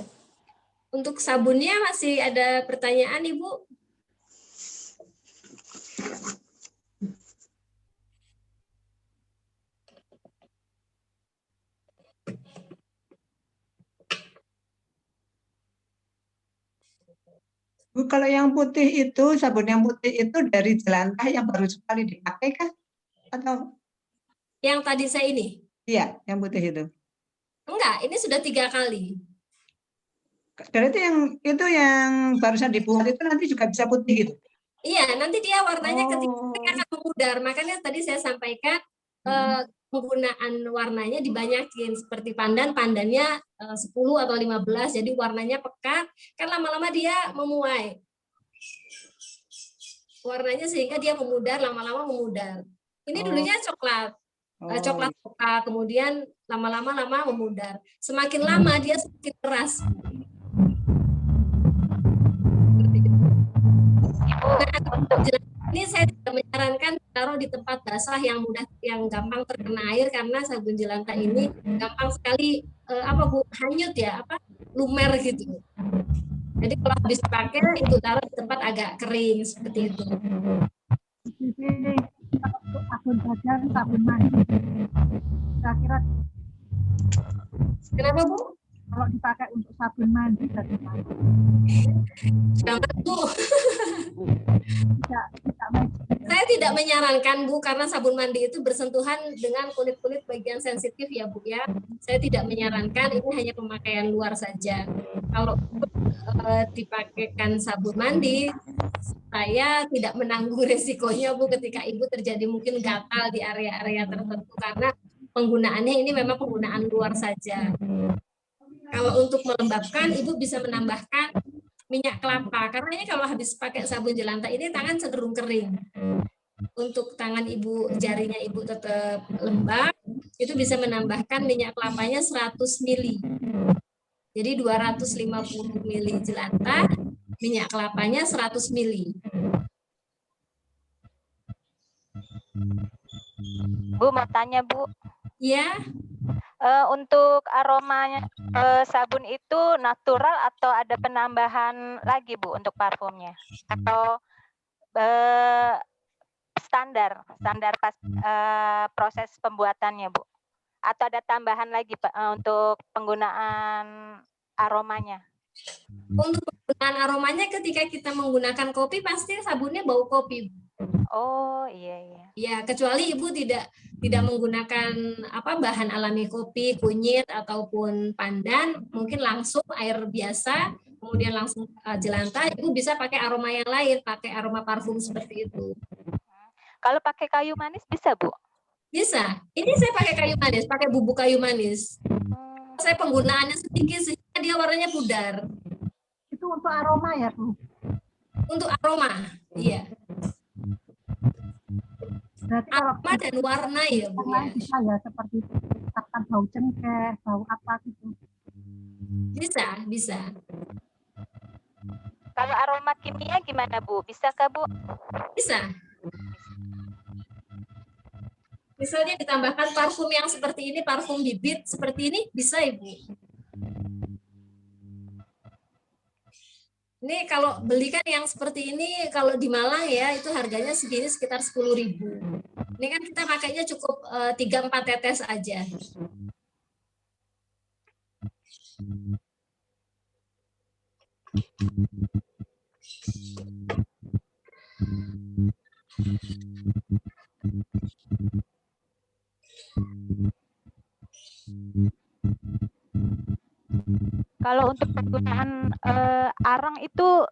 Untuk sabunnya masih ada pertanyaan, Ibu? Bu, kalau yang putih itu, sabun yang putih itu dari jelantah yang baru sekali dipakai kah? Atau? Yang tadi saya ini? Iya, yang putih itu. Enggak, ini sudah 3 kali. Berarti yang itu yang barusan dibuat itu nanti juga bisa putih gitu? Iya, nanti dia warnanya ketika akan memudar. Makanya tadi saya sampaikan penggunaan warnanya dibanyakin. Seperti pandannya 10 atau 15, jadi warnanya pekat. Kan lama-lama dia memuai. Warnanya sehingga dia memudar, lama-lama memudar. Ini dulunya coklat. Coklat pekat, kemudian lama-lama memudar. Semakin lama dia semakin keras. Ini saya tidak menyarankan taruh di tempat basah yang gampang terkena air karena sabun jelantah ini gampang sekali hanyut ya, lumer gitu. Jadi kalau habis pakai itu taruh di tempat agak kering seperti itu. Untuk sabun badan, sabun mandi, kira-kira. Kenapa, Bu? Kalau dipakai untuk sabun mandi, bagaimana? Jangan, Bu. Saya tidak menyarankan, Bu, karena sabun mandi itu bersentuhan dengan kulit-kulit bagian sensitif ya, Bu ya. Saya tidak menyarankan, ini hanya pemakaian luar saja. Kalau dipakaikan sabun mandi, saya tidak menanggung resikonya, Bu, ketika Ibu terjadi mungkin gatal di area-area tertentu karena penggunaannya ini memang penggunaan luar saja. Kalau untuk melembabkan, Ibu bisa menambahkan minyak kelapa. Karena ini kalau habis pakai sabun jelantah ini tangan cenderung kering. Untuk tangan Ibu, jarinya Ibu tetap lembab, itu bisa menambahkan minyak kelapanya 100 ml. Jadi 250 ml jelantah, minyak kelapanya 100 ml. Bu, mau tanya, Bu. Ya. Untuk aromanya sabun itu natural atau ada penambahan lagi Bu untuk parfumnya? Atau standar pas proses pembuatannya Bu? Atau ada tambahan lagi Pak untuk penggunaan aromanya? Untuk penggunaan aromanya ketika kita menggunakan kopi pasti sabunnya bau kopi. Oh iya. Ya, kecuali Ibu tidak menggunakan bahan alami kopi, kunyit ataupun pandan, mungkin langsung air biasa, kemudian langsung jelantah, Ibu bisa pakai aroma yang lain, pakai aroma parfum seperti itu. Kalau pakai kayu manis bisa, Bu? Bisa. Ini saya pakai kayu manis, pakai bubuk kayu manis. Saya penggunaannya sedikit sehingga dia warnanya pudar. Itu untuk aroma ya, Bu? Untuk aroma, iya. Berarti kalau aroma dan warna ya, Bu. Bisa ya, seperti katakan bau cengkeh, bau apa gitu. Bisa. Kalau aroma kimia gimana, Bu? Bisa kah, Bu? Bisa. Misalnya ditambahkan parfum yang seperti ini, parfum bibit seperti ini, bisa Ibu. Ini kalau belikan yang seperti ini, kalau di Malang ya, itu harganya segini sekitar 10.000. Ini kan kita pakainya cukup 3-4 tetes aja. Kalau untuk penggunaan arang itu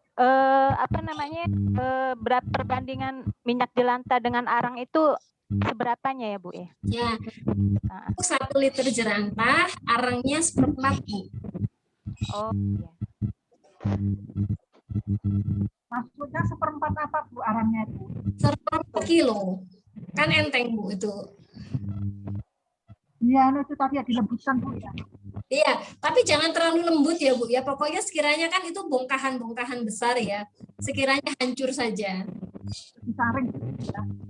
berapa perbandingan minyak jelantah dengan arang itu seberapanya ya Bu ya? Ya, 1 liter jerantah, arangnya 1/4 Bu. Oh iya. Maksudnya 1/4 apa Bu arangnya itu? 1/4 kilo. Kan enteng Bu itu. Iya, itu tadi ya dilembutkan Bu ya. Iya, tapi jangan terlalu lembut ya Bu ya. Pokoknya sekiranya kan itu bongkahan-bongkahan besar ya. Sekiranya hancur saja. Disaring.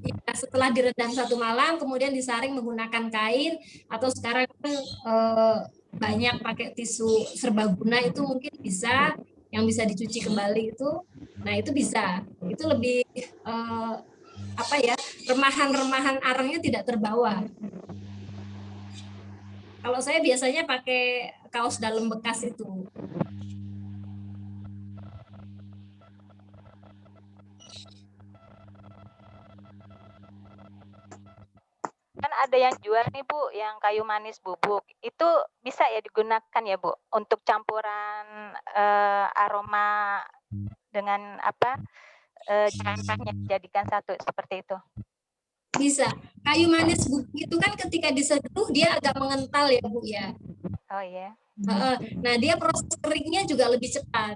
Ya, setelah direndam 1 malam, kemudian disaring menggunakan kain atau sekarang kan banyak pakai tisu serbaguna itu mungkin bisa, yang bisa dicuci kembali itu. Nah itu bisa. Itu lebih remahan-remahan arangnya tidak terbawa. Kalau saya biasanya pakai kaos dalam bekas itu. Kan ada yang jual nih Bu, yang kayu manis bubuk. Itu bisa ya digunakan ya Bu untuk campuran aroma dengan jelantahnya dijadikan satu seperti itu. Bisa. Kayu manis bubuk itu kan ketika diseduh dia agak mengental ya Bu ya. Oh iya. Nah dia proses keringnya juga lebih cepat.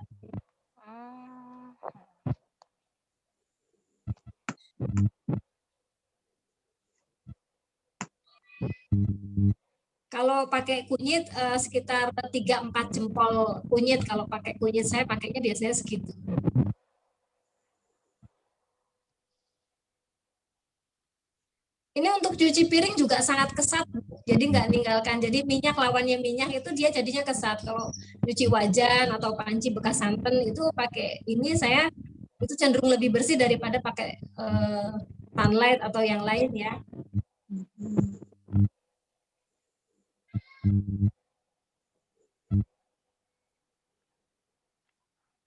Kalau pakai kunyit sekitar 3-4 jempol kunyit. Kalau pakai kunyit saya pakainya biasanya segitu. Ini untuk cuci piring juga sangat kesat, jadi nggak ninggalkan. Jadi minyak lawannya minyak itu dia jadinya kesat. Kalau cuci wajan atau panci bekas santan itu pakai ini saya itu cenderung lebih bersih daripada pakai sunlight atau yang lain ya.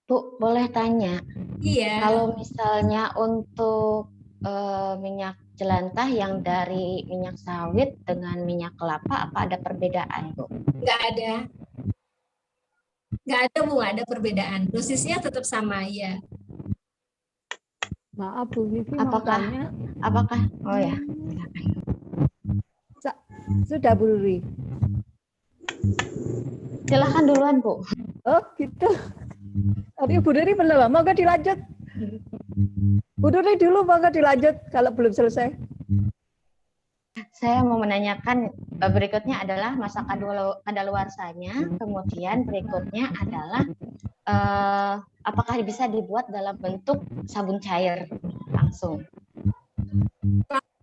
Bu, boleh tanya? Iya. Kalau misalnya untuk minyak jelantah yang dari minyak sawit dengan minyak kelapa, apa ada perbedaan, Bu? Nggak ada. Nggak ada, Bu, nggak ada perbedaan. Dosisnya tetap sama, ya. Maaf, Bu Vivi, Apakah? Oh ya. Sudah, Bu Ruri. Silahkan duluan, Bu. Oh, gitu. Tadi Bu Ruri belum, mau nggak dilanjut? Bu Ruri dulu, mau nggak dilanjut kalau belum selesai? Saya mau menanyakan berikutnya adalah masa kadaluarsanya, kemudian berikutnya adalah apakah bisa dibuat dalam bentuk sabun cair langsung?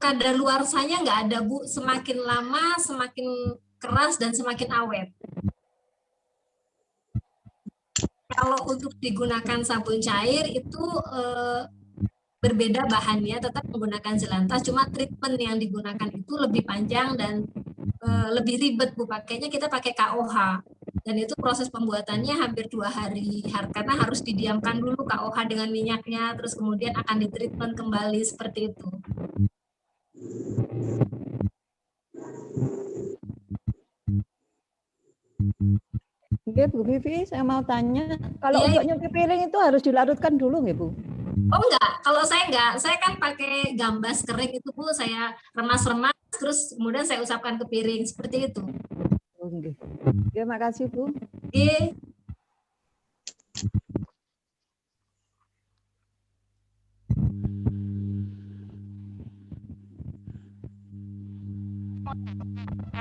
Kadaluarsanya nggak ada, Bu. Semakin lama, semakin keras dan semakin awet. Kalau untuk digunakan sabun cair itu berbeda bahannya, tetap menggunakan jelantah, cuma treatment yang digunakan itu lebih panjang dan lebih ribet Bu. Pakainya kita pakai KOH. Dan itu proses pembuatannya hampir 2 hari, karena harus didiamkan dulu KOH dengan minyaknya, terus kemudian akan ditreatment kembali seperti itu. Oke, Bu Vivi, saya mau tanya, kalau Iya, untuk nyuci piring itu harus dilarutkan dulu nggak, Bu? Oh enggak, kalau saya enggak, saya kan pakai gambas kering itu Bu, saya remas-remas, terus kemudian saya usapkan ke piring, seperti itu. Oke. Terima kasih, Bu. Oke.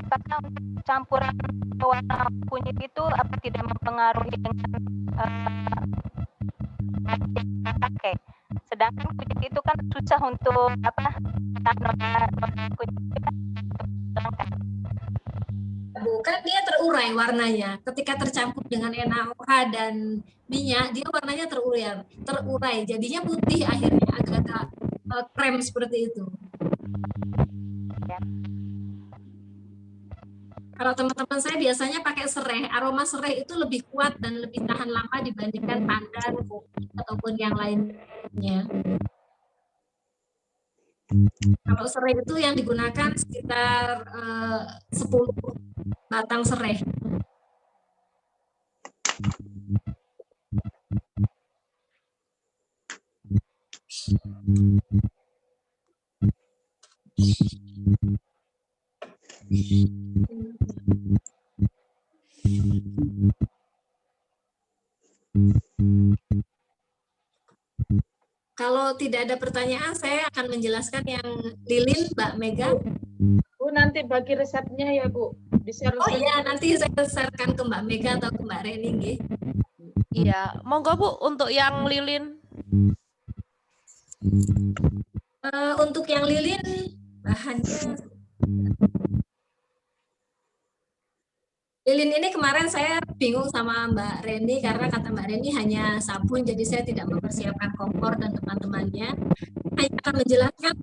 Apakah untuk campuran warna kunyit itu apa tidak mempengaruhi dengan pakai? Sedangkan kunyit itu kan susah untuk noda kunyit itu kan Bukan, dia terurai warnanya. Ketika tercampur dengan NaOH dan minyak, dia warnanya terurai. Jadinya putih akhirnya, agak-agak krem seperti itu. Kalau teman-teman saya biasanya pakai serai, aroma serai itu lebih kuat dan lebih tahan lama dibandingkan pandan, kopi, ataupun yang lainnya. Kalau serai itu yang digunakan sekitar 10 batang serai. Kalau tidak ada pertanyaan, saya akan menjelaskan yang lilin, Mbak Mega. Bu, nanti bagi resepnya ya Bu. Di-share Oh iya, nanti saya sharekan ke Mbak Mega atau ke Mbak Reni. Nggih. Iya, monggo Bu untuk yang lilin. Untuk yang lilin, bahannya lilin ini kemarin saya bingung sama Mbak Reni karena kata Mbak Reni hanya sabun, jadi saya tidak mempersiapkan kompor dan teman-temannya. Saya akan menjelaskan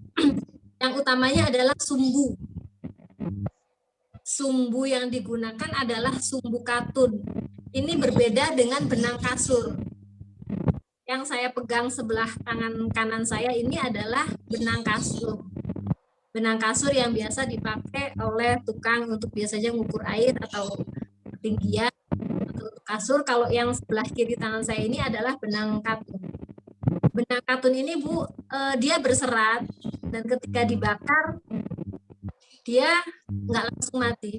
yang utamanya adalah sumbu. Sumbu yang digunakan adalah sumbu katun. Ini berbeda dengan benang kasur. Yang saya pegang sebelah tangan kanan saya ini adalah benang kasur. Benang kasur yang biasa dipakai oleh tukang untuk biasanya mengukur air atau ketinggian atau kasur. Kalau yang sebelah kiri tangan saya ini adalah benang katun. Benang katun ini Bu, dia berserat dan ketika dibakar dia nggak langsung mati.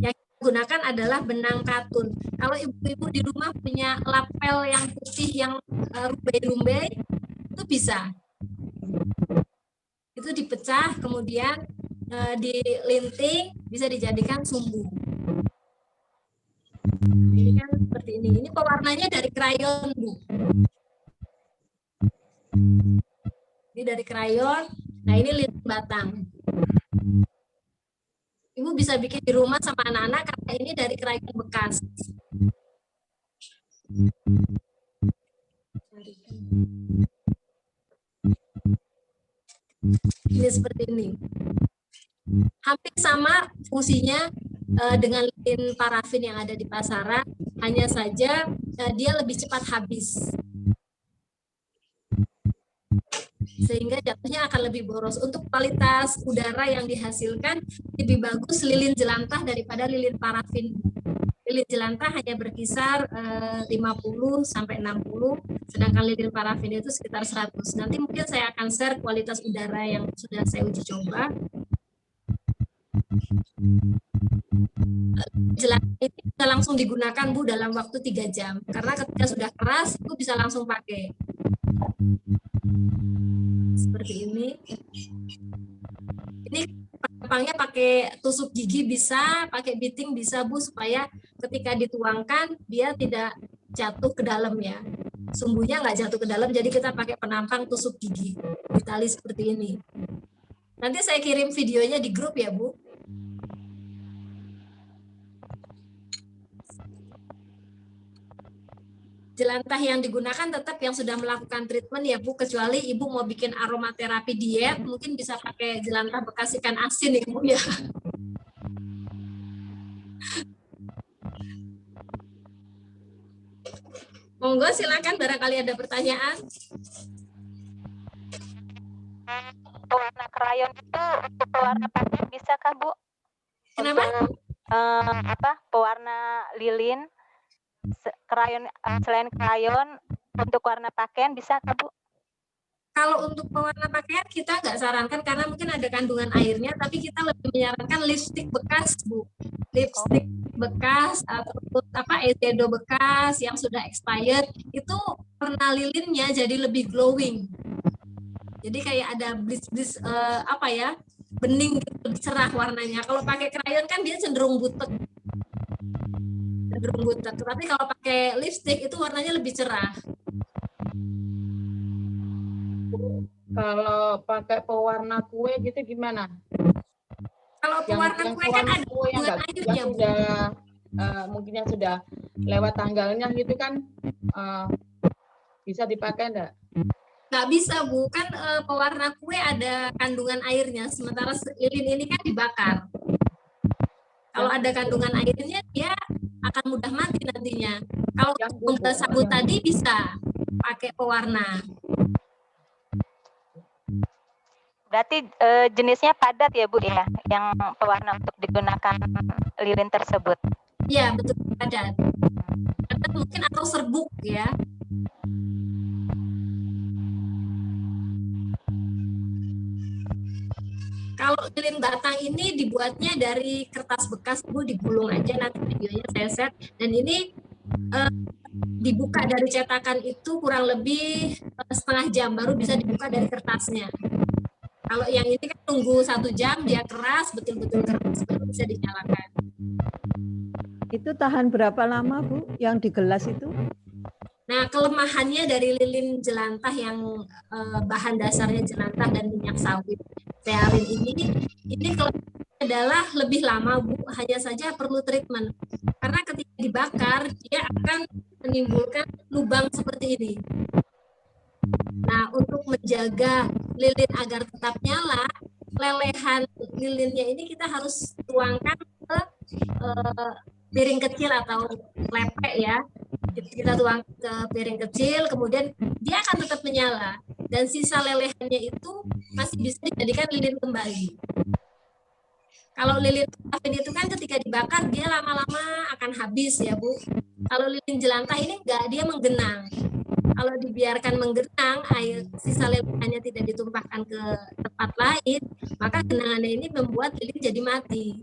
Yang gunakan adalah benang katun. Kalau ibu-ibu di rumah punya lapel yang putih yang rumbai-rumbai, itu bisa. Itu dipecah, kemudian dilinting, bisa dijadikan sumbu. Ini kan seperti ini. Ini pewarnanya dari krayon, Bu. Ini dari krayon. Nah, ini lilin batang. Ibu bisa bikin di rumah sama anak-anak karena ini dari krayon bekas. Ini seperti ini. Hampir sama fungsinya dengan lilin parafin yang ada di pasaran, hanya saja dia lebih cepat habis. Sehingga jatuhnya akan lebih boros. Untuk kualitas udara yang dihasilkan lebih bagus lilin jelantah daripada lilin parafin. Lilin jelantah hanya berkisar 50 sampai 60, sedangkan lilin parafin itu sekitar 100. Nanti mungkin saya akan share kualitas udara yang sudah saya uji coba. Jelantah ini bisa langsung digunakan Bu dalam waktu 3 jam. Karena ketika sudah keras, itu bisa langsung pakai. Seperti ini. Ini gampangnya pakai tusuk gigi bisa, pakai biting bisa Bu, supaya ketika dituangkan dia tidak jatuh ke dalam ya. Sumbunya nggak jatuh ke dalam, jadi kita pakai penampang tusuk gigi. Ditali seperti ini. Nanti saya kirim videonya di grup ya Bu. jelantah yang digunakan tetap yang sudah melakukan treatment ya Bu, kecuali Ibu mau bikin aromaterapi diet, mungkin bisa pakai jelantah bekas ikan asin ya Bu ya. Monggo silakan barangkali ada pertanyaan. Pewarna krayon itu untuk pewarna pakaian bisa kah Bu? Kenapa? Untuk, pewarna lilin krayon selain krayon untuk warna pakaian bisa kah Bu? Kalau untuk pewarna pakaian kita nggak sarankan karena mungkin ada kandungan airnya, tapi kita lebih menyarankan lipstik bekas Bu, lipstik bekas atau eyeshadow bekas yang sudah expired itu warna lilinnya jadi lebih glowing. Jadi kayak ada bleach bening gitu, lebih cerah warnanya. Kalau pakai krayon kan dia cenderung butek. Tapi kalau pakai lipstik itu warnanya lebih cerah. Kalau pakai pewarna kue gitu gimana? Kalau pewarna kue kan ada kue yang sudah mungkin yang sudah lewat tanggalnya gitu kan bisa dipakai enggak? Nggak bisa Bu, kan pewarna kue ada kandungan airnya, sementara lilin ini kan dibakar. Kalau ada kandungan airnya dia akan mudah mati nantinya. Kalau sabun tadi bisa pakai pewarna. Berarti jenisnya padat ya Bu ya, yang pewarna untuk digunakan lilin tersebut? Iya betul, padat. Padat mungkin atau serbuk ya. Kalau lilin batang ini dibuatnya dari kertas bekas Bu, digulung aja, nanti videonya saya set. Dan ini dibuka dari cetakan itu kurang lebih setengah jam baru bisa dibuka dari kertasnya. Kalau yang ini kan tunggu 1 jam, dia keras, betul-betul keras, baru bisa dinyalakan. Itu tahan berapa lama Bu yang di gelas itu? Nah, kelemahannya dari lilin jelantah yang bahan dasarnya jelantah dan minyak sawit stearin ini kelemahannya adalah lebih lama Bu, hanya saja perlu treatment. Karena ketika dibakar, dia akan menimbulkan lubang seperti ini. Nah, untuk menjaga lilin agar tetap nyala, lelehan lilinnya ini kita harus tuangkan ke piring kecil atau lepek ya. Kita tuang ke piring kecil, kemudian dia akan tetap menyala. Dan sisa lelehannya itu masih bisa dijadikan lilin kembali. Kalau lilin parafin itu kan ketika dibakar, dia lama-lama akan habis ya Bu. Kalau lilin jelantah ini enggak, dia menggenang. Kalau dibiarkan menggenang, air sisa lelehannya tidak ditumpahkan ke tempat lain, maka genangannya ini membuat lilin jadi mati.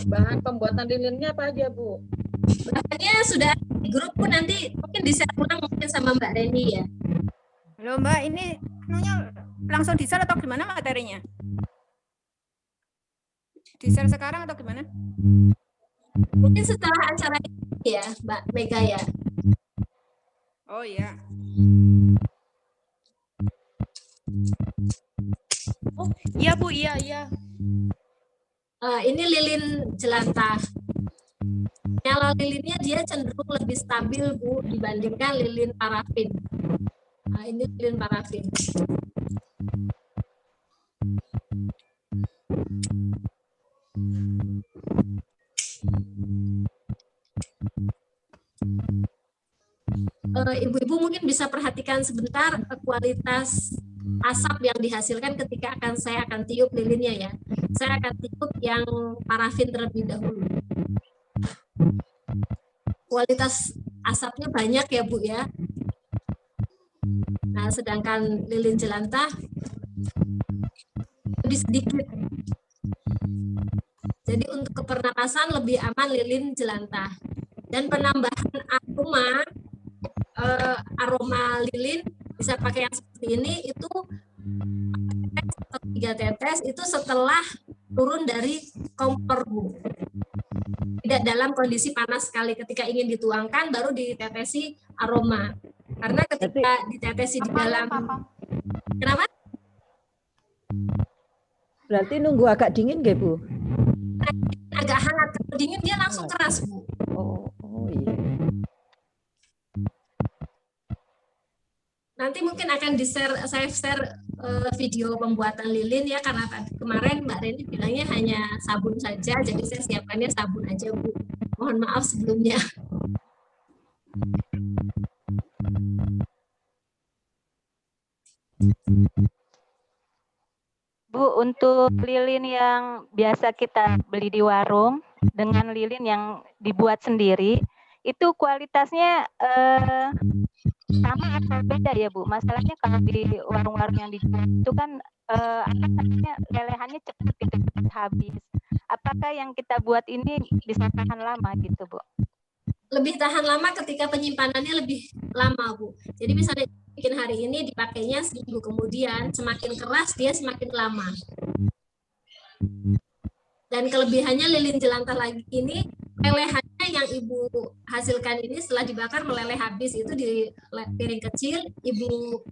Bahan pembuatan lilinnya apa aja Bu? Bahannya sudah di grup pun, nanti mungkin di-share ulang mungkin sama Mbak Reni ya. Halo Mbak, ini langsung di-share atau gimana materinya? Di-share sekarang atau gimana? Mungkin setelah acara ini ya, Mbak Mega ya. Oh iya. Oh iya Bu, iya. Ini lilin jelantah. Nyala lilinnya dia cenderung lebih stabil Bu dibandingkan lilin parafin. Nah, ini lilin parafin. Ibu-ibu mungkin bisa perhatikan sebentar kualitas asap yang dihasilkan ketika saya akan tiup lilinnya ya. Saya akan tiup yang parafin terlebih dahulu. Kualitas asapnya banyak ya Bu ya. Nah, sedangkan lilin jelantah lebih sedikit. Jadi untuk kepernapasan lebih aman lilin jelantah. Dan penambahan aroma lilin bisa pakai yang seperti ini, itu 3 tetes itu setelah turun dari kompor Bu. Beda tidak dalam kondisi panas sekali. Ketika ingin dituangkan baru ditetesi aroma. Karena ketika ditetesi di dalam, kenapa? Berarti nunggu agak dingin nggih, Bu? Agak hangat, kalau dingin dia langsung keras, Bu. Oh iya. Nanti mungkin akan saya share video pembuatan lilin ya, karena kemarin Mbak Reni bilangnya hanya sabun saja, jadi saya siapkannya sabun aja, Bu. Mohon maaf sebelumnya. Bu, untuk lilin yang biasa kita beli di warung dengan lilin yang dibuat sendiri, itu kualitasnya sama atau beda ya, Bu? Masalahnya kalau di warung-warung yang dijual itu kan apa namanya, lelehannya cepat gitu, cepat habis. Apakah yang kita buat ini bisa tahan lama gitu, Bu? Lebih tahan lama ketika penyimpanannya lebih lama, Bu. Jadi misalnya bikin hari ini, dipakainya seminggu kemudian, semakin keras dia semakin lama. Dan kelebihannya lilin jelantah lagi ini, lelehannya yang Ibu hasilkan ini setelah dibakar meleleh habis, itu di piring kecil, Ibu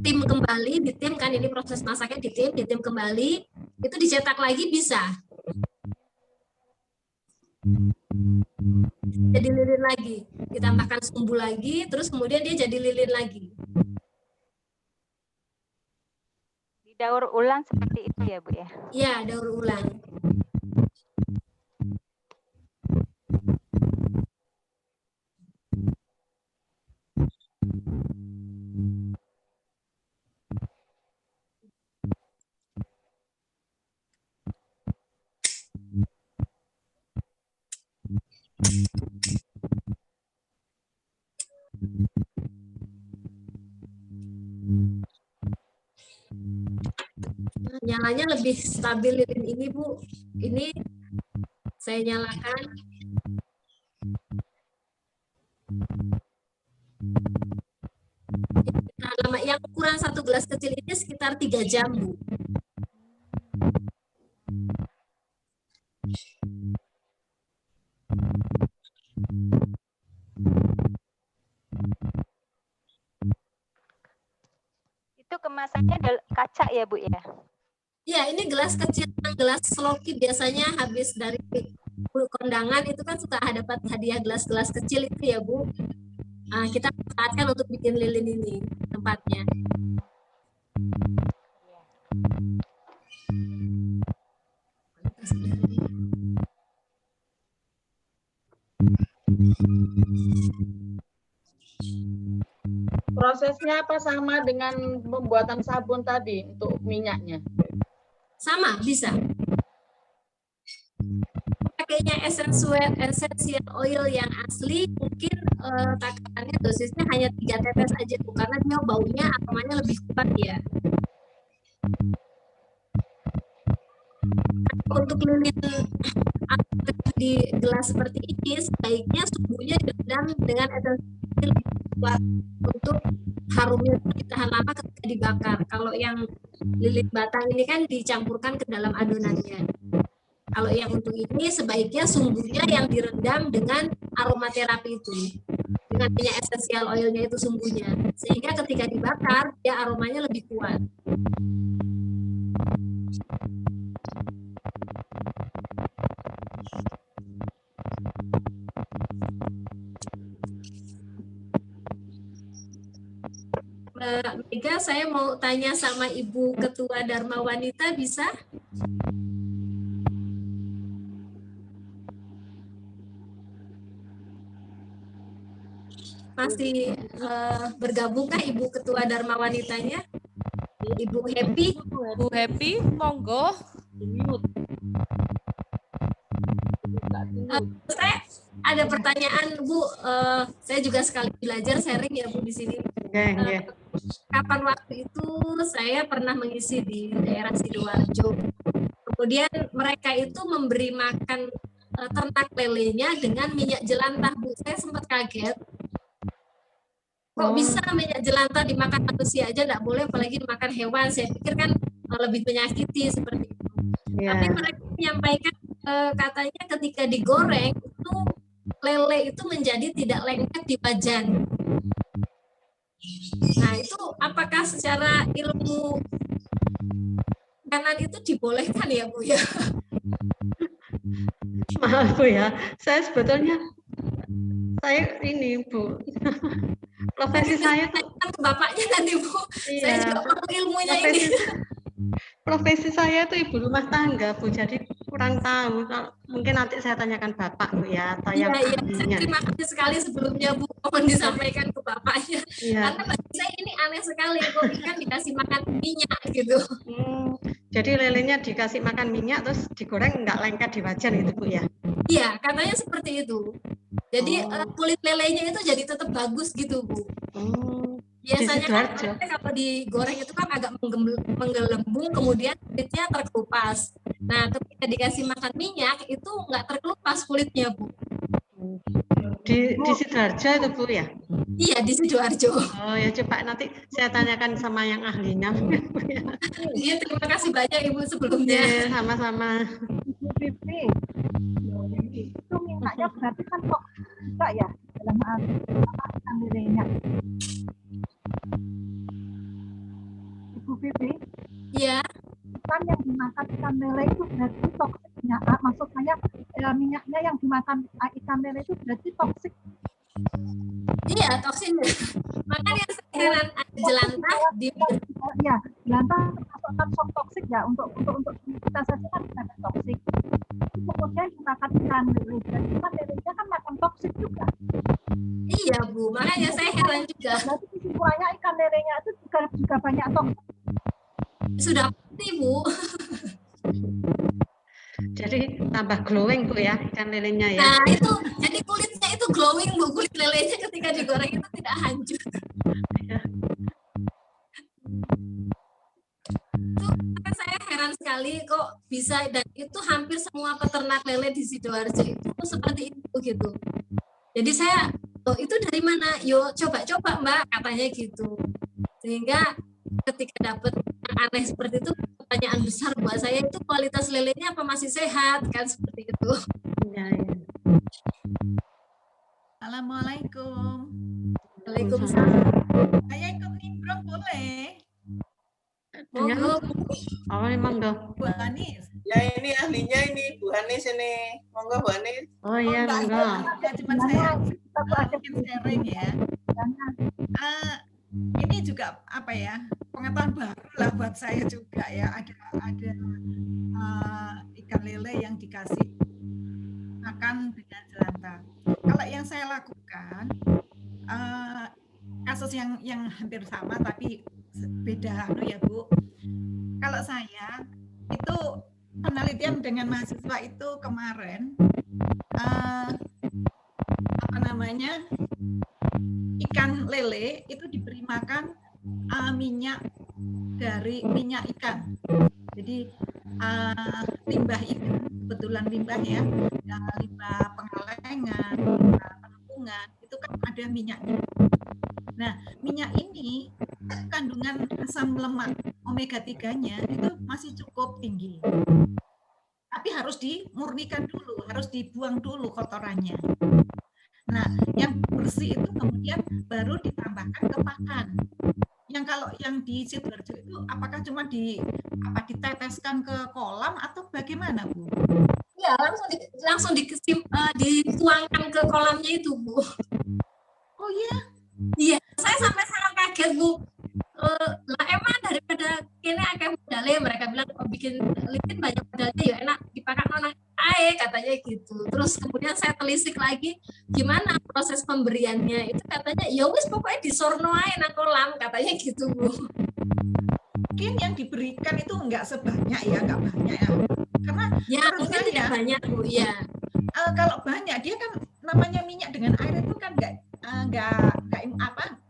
tim kembali, ditim kan, ini proses masaknya ditim kembali, itu dicetak lagi bisa. Jadi lilin lagi, ditambahkan sumbu lagi, terus kemudian dia jadi lilin lagi. Didaur ulang seperti itu ya, Bu ya? Iya, daur ulang. Nyalanya lebih stabil lilin ini, Bu. Ini saya nyalakan. Nah, lama yang ukuran 1 gelas kecil ini sekitar 3 jam, Bu. Itu kemasannya kaca ya, Bu ya? Iya, ini gelas kecil, gelas sloki biasanya habis dari kondangan itu kan suka dapat hadiah gelas-gelas kecil itu ya, Bu. Nah, kita manfaatkan untuk bikin lilin ini tempatnya. Prosesnya apa sama dengan pembuatan sabun tadi untuk minyaknya? Sama, bisa. Pakainya essential oil yang asli, mungkin takarannya dosisnya hanya 3 tetes aja, Bu, karena dia baunya aromanya lebih kuat ya. Untuk lilin di gelas seperti ini, sebaiknya sumbunya direndam dengan essential oil kuat untuk harumnya ditahan lama ketika dibakar. Kalau yang lilin batang ini kan dicampurkan ke dalam adonannya. Kalau yang untuk ini sebaiknya sumbunya yang direndam dengan aromaterapi itu, dengan minyak esensial oilnya itu sumbunya, sehingga ketika dibakar dia aromanya lebih kuat. Mbak Mega, saya mau tanya sama Ibu Ketua Dharma Wanita, bisa? Masih bergabungkah Ibu Ketua Dharma Wanitanya? Ibu Happy? Bu Happy, monggo. Saya ada pertanyaan, Bu. Saya juga sekali belajar sharing ya, Bu, di sini. Kapan waktu itu saya pernah mengisi di daerah Sidoarjo. Kemudian mereka itu memberi makan ternak lelenya dengan minyak jelantah, Bu. Saya sempat kaget. Kok bisa minyak jelantah dimakan manusia aja nggak boleh, apalagi dimakan hewan? Saya pikir kan lebih menyakiti seperti itu. Tapi mereka menyampaikan katanya ketika digoreng lele itu menjadi tidak lengket di wajan. Nah, itu apakah secara ilmu kanan itu dibolehkan ya, Bu ya? Maaf Bu ya, saya sebetulnya ini Bu, profesi saya tuh ke bapaknya nanti Bu. Saya juga perlu ilmunya ini. Profesi saya itu ibu rumah tangga Bu, jadi kurang tahu. Mungkin nanti saya tanyakan bapak Bu ya, atau yang ahlinya. Terima kasih sekali sebelumnya Bu, mohon disampaikan ke bapaknya. Karena bagi saya ini aneh sekali, kok ikan dikasih makan minyak gitu. Jadi lelenya dikasih makan minyak terus digoreng nggak lengket di wajan gitu Bu ya? Iya, katanya seperti itu. Jadi kulit lelenya itu jadi tetap bagus gitu Bu. Biasanya kan kalau digoreng itu kan agak menggelembung, kemudian kulitnya terkelupas. Nah, ketika dikasih makan minyak itu nggak terkelupas kulitnya Bu. Di Sidoarjo itu Bu ya? Iya, di Sidoarjo. Oh ya, coba nanti saya tanyakan sama yang ahlinya. Iya, terima kasih banyak Ibu sebelumnya. Sama-sama. Ibu Pipi, itu minyaknya berarti kan kok enggak ya dalam ikan lelenya. Ibu Pipi. Iya. Ikan yang dimakan ikan lele itu berarti toksiknya. Maksud saya minyaknya yang dimakan ikan lele itu berarti toksik. Iya, toksinnya. Makanya heran ada jelantah di ya, jelantah termasuk sok toksik ya untuk kita saja kan ada toksik. Kemudian dimakan ikan lele, dan ikan lelenya kan makan toksik juga. Iya Bu, makanya saya heran juga. Berarti kesimpulannya ikan lelenya itu juga banyak toksik. Sudah pasti Bu. Jadi tambah glowing Bu ya ikan lelenya ya. Nah itu, jadi kulitnya itu glowing Bu, kulit lelenya ketika digoreng itu tidak hancur. Itu saya heran sekali kok bisa, dan itu hampir semua peternak lele di Sidoarjo itu seperti itu gitu. Jadi saya, oh itu dari mana? Yo coba-coba Mbak, katanya gitu. Sehingga ketika dapat yang aneh seperti itu, pertanyaan besar buat saya itu kualitas lelenya apa masih sehat kan, seperti itu. Ya. Assalamualaikum. Waalaikumsalam. Saya ikut nimbrung boleh? Monggo. Oh, monggo. Bu Hanis. Ya ini ahlinya ini Bu Hanis ini. Monggo Bu Hanis. Oh iya, monggo. Ya, cuma saya mungkin sharing ya. Ini juga apa ya, pengetahuan baru lah buat saya juga ya, ada ikan lele yang dikasih makan dengan jelantah. Kalau yang saya lakukan kasus yang hampir sama tapi beda ya Bu. Kalau saya itu penelitian dengan mahasiswa itu kemarin ikan lele itu diberi makan minyak dari minyak ikan. Jadi limbah ikan, kebetulan limbah ya, limbah pengalengan, limbah penampungan, itu kan ada minyaknya. Nah, minyak ini kandungan asam lemak omega 3-nya itu masih cukup tinggi. Tapi harus dimurnikan dulu, harus dibuang dulu kotorannya. Nah, yang bersih itu kemudian baru ditambahkan ke pakan. Yang kalau yang di Sidoarjo itu apakah cuma diteteskan ke kolam atau bagaimana, Bu? Ya, langsung dituangkan ke kolamnya itu, Bu. Oh iya? Iya, saya sampai sangat kaget, Bu. Lah emang daripada kene akeh modalnya, mereka bilang bikin litin banyak modalnya ya enak dipakai nang ae katanya gitu. Terus kemudian saya telisik lagi gimana proses pemberiannya, itu katanya ya wis pokoknya disorno ae nang kolam katanya gitu, Bu. Mungkin yang diberikan itu enggak sebanyak ya, enggak banyak ya. Karena ya mungkin tidak banyak, Bu, ya. Kalau banyak dia kan namanya minyak dengan air itu kan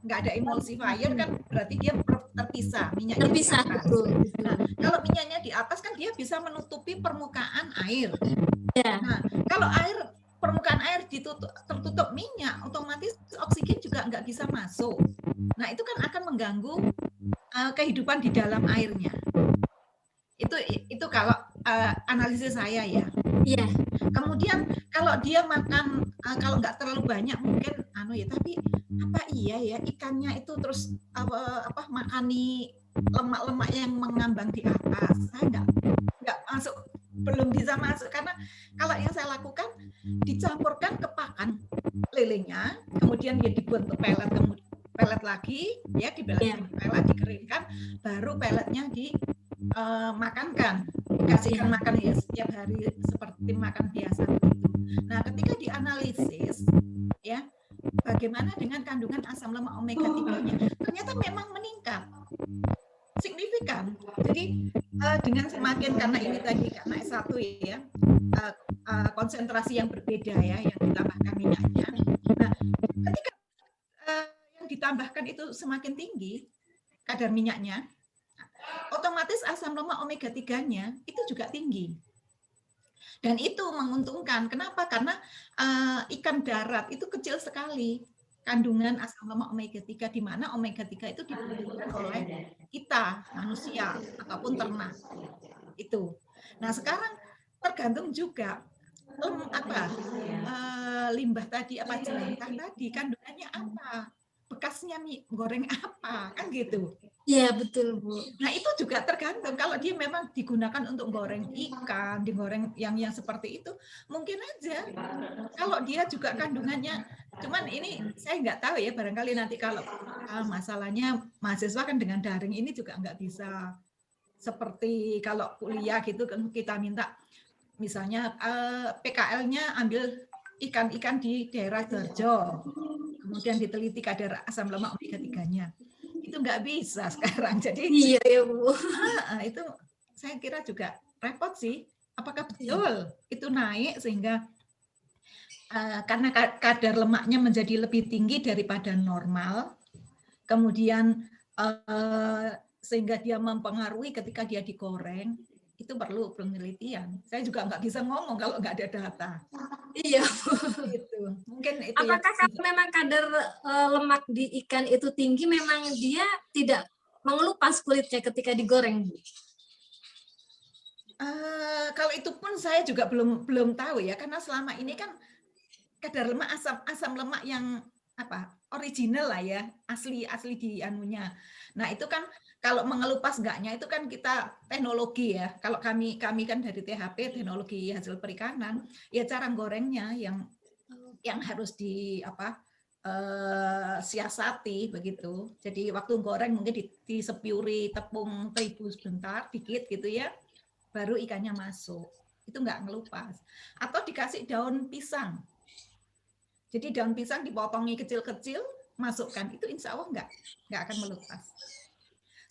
nggak ada emulsifier kan, berarti dia terpisah minyaknya terpisah, betul. Nah, kalau minyaknya di atas kan dia bisa menutupi permukaan air. Ya. Nah, kalau permukaan air tertutup minyak, otomatis oksigen juga nggak bisa masuk. Nah, itu kan akan mengganggu kehidupan di dalam airnya. Itu kalau analisis saya ya. Iya. Kemudian kalau dia makan kalau nggak terlalu banyak mungkin ya, tapi apa iya ya ikannya itu terus apa makani lemak-lemak yang mengambang di atas. Saya nggak masuk, belum bisa masuk karena kalau yang saya lakukan dicampurkan ke pakan lelenya, kemudian dia dibuat pelet, kemudian pelet lagi ya, dipelet dikeringkan, baru peletnya dimakankan, dikasihkan makan ya setiap hari seperti makan biasa begitu. Nah, ketika dianalisis ya bagaimana dengan kandungan asam lemak omega 3-nya, ternyata memang meningkat signifikan. Jadi dengan semakin, karena ini tadi karena S1 ya, konsentrasi yang berbeda ya yang ditambahkan minyaknya. Nah, ketika yang ditambahkan itu semakin tinggi kadar minyaknya, otomatis asam lemak omega 3-nya itu juga tinggi. Dan itu menguntungkan. Kenapa? Karena ikan darat itu kecil sekali kandungan asam lemak omega 3, di mana omega 3 itu dibutuhkan oleh kita manusia ataupun ternak. Itu. Nah, sekarang tergantung juga limbah tadi, jelantah tadi kandungannya apa, bekasnya mie goreng apa, kan gitu. Iya, betul, Bu. Nah, itu juga tergantung. Kalau dia memang digunakan untuk goreng ikan, digoreng yang seperti itu, mungkin aja. Kalau dia juga kandungannya, cuman ini saya nggak tahu ya, barangkali nanti kalau masalahnya mahasiswa kan dengan daring ini juga nggak bisa seperti kalau kuliah gitu, kita minta misalnya PKL-nya ambil ikan-ikan di daerah Darjo, kemudian diteliti kadar asam lemak omega 3-nya. Itu nggak bisa sekarang. Jadi iya ya, Bu. Itu saya kira juga repot sih. Apakah betul itu naik sehingga karena kadar lemaknya menjadi lebih tinggi daripada normal, kemudian sehingga dia mempengaruhi ketika dia digoreng, itu perlu penelitian. Saya juga nggak bisa ngomong kalau nggak ada data. Iya. Gitu. Mungkin itu. Apakah kalau memang kadar lemak di ikan itu tinggi, memang dia tidak mengelupas kulitnya ketika digoreng, Bu? Kalau itu pun saya juga belum tahu ya, karena selama ini kan kadar lemak asam lemak yang original lah ya, asli di anunya. Nah, itu kan kalau mengelupas enggaknya itu kan kita teknologi ya. Kalau kami kan dari THP, teknologi hasil perikanan, ya cara gorengnya yang harus siasati begitu. Jadi waktu goreng mungkin disepiuri tepung terigu sebentar dikit gitu ya, baru ikannya masuk. Itu enggak ngelupas. Atau dikasih daun pisang. Jadi daun pisang dipotongi kecil-kecil, masukkan, itu insya Allah enggak akan melupas.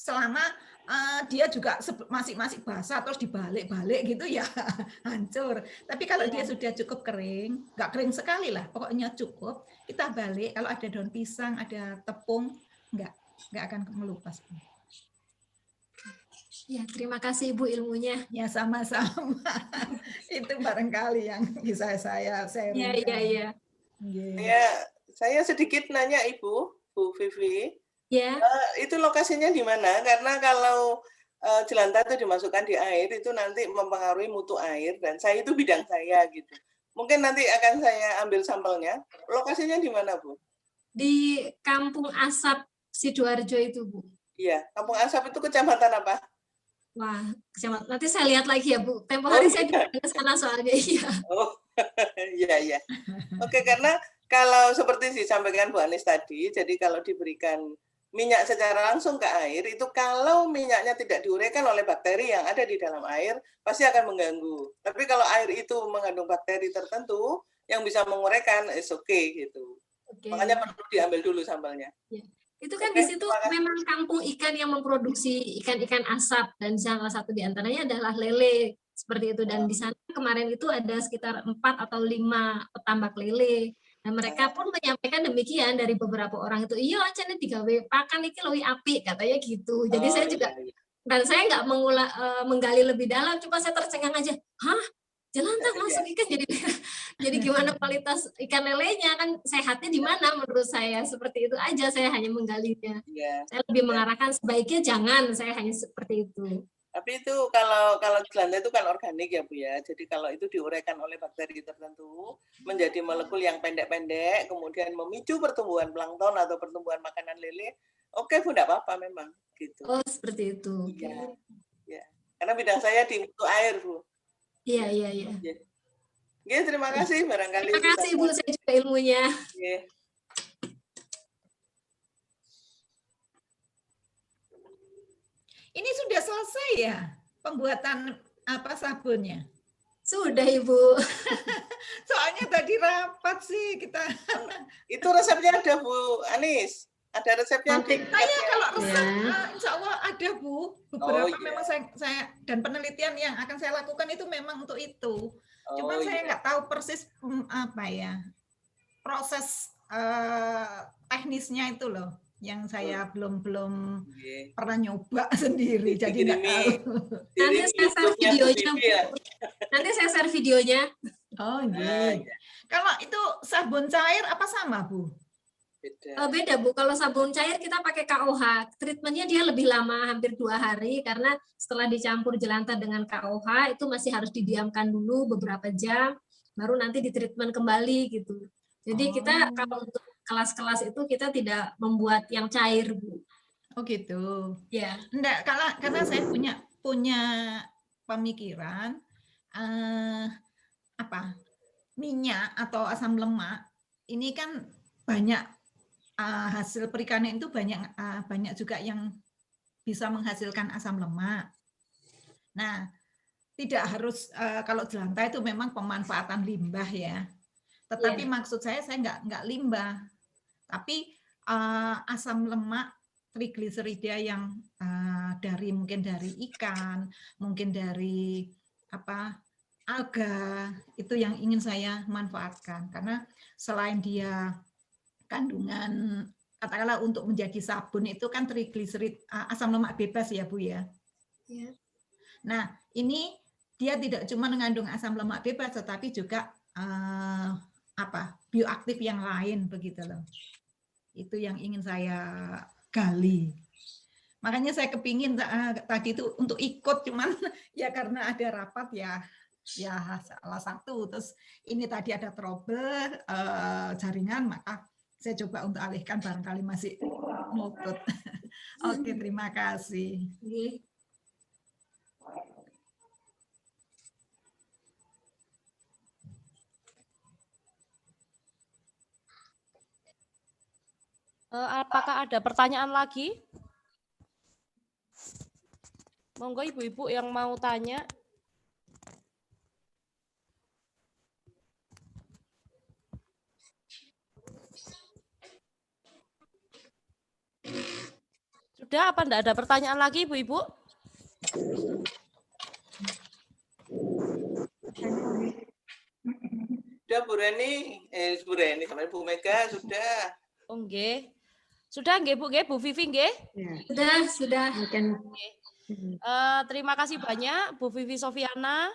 Selama dia juga masih basah terus dibalik-balik gitu ya hancur. Tapi kalau dia sudah cukup kering, nggak kering sekali lah, pokoknya cukup, kita balik. Kalau ada daun pisang, ada tepung, nggak akan melupas. Ya, terima kasih Ibu ilmunya. Ya, sama-sama. Itu barangkali yang bisa saya share. Iya. Ya, saya sedikit nanya Ibu, Bu Vivi. Ya. Itu lokasinya di mana? Karena kalau jelantah itu dimasukkan di air itu nanti mempengaruhi mutu air, dan saya itu bidang saya gitu. Mungkin nanti akan saya ambil sampelnya. Lokasinya di mana, Bu? Di Kampung Asap Sidoarjo itu, Bu. Iya, Kampung Asap itu kecamatan apa? Wah, kecamatan. Nanti saya lihat lagi ya, Bu. Tempo hari saya di sana soalnya. Iya. Oh, iya. Oke, karena kalau seperti disampaikan Bu Anis tadi, jadi kalau diberikan minyak secara langsung ke air, itu kalau minyaknya tidak diuraikan oleh bakteri yang ada di dalam air, pasti akan mengganggu. Tapi kalau air itu mengandung bakteri tertentu yang bisa menguraikan, is okay gitu. Okay. Makanya perlu diambil dulu sampelnya. Ya. Itu kan di situ memang kampung ikan yang memproduksi ikan-ikan asap, dan salah satu di antaranya adalah lele seperti itu. Dan di sana kemarin itu ada sekitar 4 atau 5 petambak lele. Dan mereka pun menyampaikan demikian dari beberapa orang itu, iya aja nih digawe pakan iki luwih apik katanya gitu. Jadi saya juga, dan saya nggak menggali lebih dalam, cuma saya tercengang aja, jelantah masuk ikan jadi gimana kualitas ikan lelenya, kan sehatnya di mana menurut saya, seperti itu aja saya hanya menggalinya. Saya lebih mengarahkan sebaiknya jangan, saya hanya seperti itu. Tapi itu kalau jelantah itu kan organik ya Bu ya. Jadi kalau itu diuraikan oleh bakteri tertentu menjadi molekul yang pendek-pendek, kemudian memicu pertumbuhan plankton atau pertumbuhan makanan lele, oke Bu, enggak apa-apa memang gitu. Oh, seperti itu. Iya. Ya. Karena bidang saya di mutu air Bu. Iya. Oke, terima kasih barangkali. Terima kasih Bu, saya juga ilmunya. Oke. Ini sudah selesai ya pembuatan sabunnya? Sudah Ibu. Soalnya tadi rapat sih kita. Itu resepnya ada Bu Anis. Ada resepnya. Saya kalau resep insya Allah ada Bu. Beberapa iya. memang saya dan penelitian yang akan saya lakukan itu memang untuk itu. Cuma saya iya. nggak tahu persis proses teknisnya itu loh yang saya belum pernah nyoba sendiri, jadi nggak tahu. Nanti saya share videonya. Nanti saya share videonya. Oh iya. Kalau itu sabun cair apa sama Bu? Beda Bu. Kalau sabun cair kita pakai KOH. Treatmentnya dia lebih lama, hampir 2 hari, karena setelah dicampur jelantah dengan KOH itu masih harus didiamkan dulu beberapa jam, baru nanti ditreatment kembali gitu. Jadi kita kalau untuk kelas-kelas itu kita tidak membuat yang cair Bu. Oh gitu. Ya. Enggak, karena saya punya pemikiran minyak atau asam lemak ini kan banyak hasil perikanan itu banyak juga yang bisa menghasilkan asam lemak. Nah, tidak harus kalau jelantah itu memang pemanfaatan limbah ya. Tetapi maksud saya nggak limbah, tapi asam lemak trigliserida yang mungkin dari ikan, mungkin dari alga, itu yang ingin saya manfaatkan. Karena selain dia kandungan, katakanlah untuk menjadi sabun itu kan trigliserid, asam lemak bebas ya Bu ya. Nah ini dia tidak cuma mengandung asam lemak bebas, tetapi juga bioaktif yang lain begitu loh. Itu yang ingin saya gali. Makanya saya kepingin tadi itu untuk ikut, cuman ya karena ada rapat ya salah satu. Terus ini tadi ada trouble jaringan, maka saya coba untuk alihkan, barangkali masih nutut. Oke, terima kasih. Apakah ada pertanyaan lagi? Monggo ibu-ibu yang mau tanya. Sudah apa enggak ada pertanyaan lagi ibu-ibu? Sudah Bu Reni, sama Bu Mega sudah. Nggih. Sudah nggih Bu, Bu Vivi nggih? Sudah. Terima kasih banyak Bu Vivi Sofiana.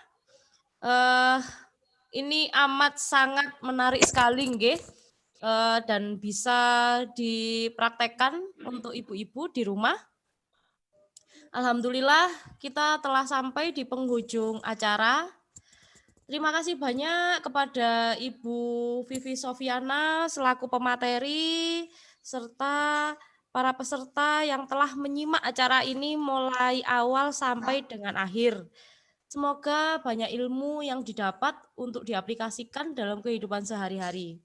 Ini amat sangat menarik sekali nggih. Dan bisa dipraktekkan untuk ibu-ibu di rumah. Alhamdulillah kita telah sampai di penghujung acara. Terima kasih banyak kepada Ibu Vivi Sofiana selaku pemateri serta para peserta yang telah menyimak acara ini mulai awal sampai dengan akhir. Semoga banyak ilmu yang didapat untuk diaplikasikan dalam kehidupan sehari-hari.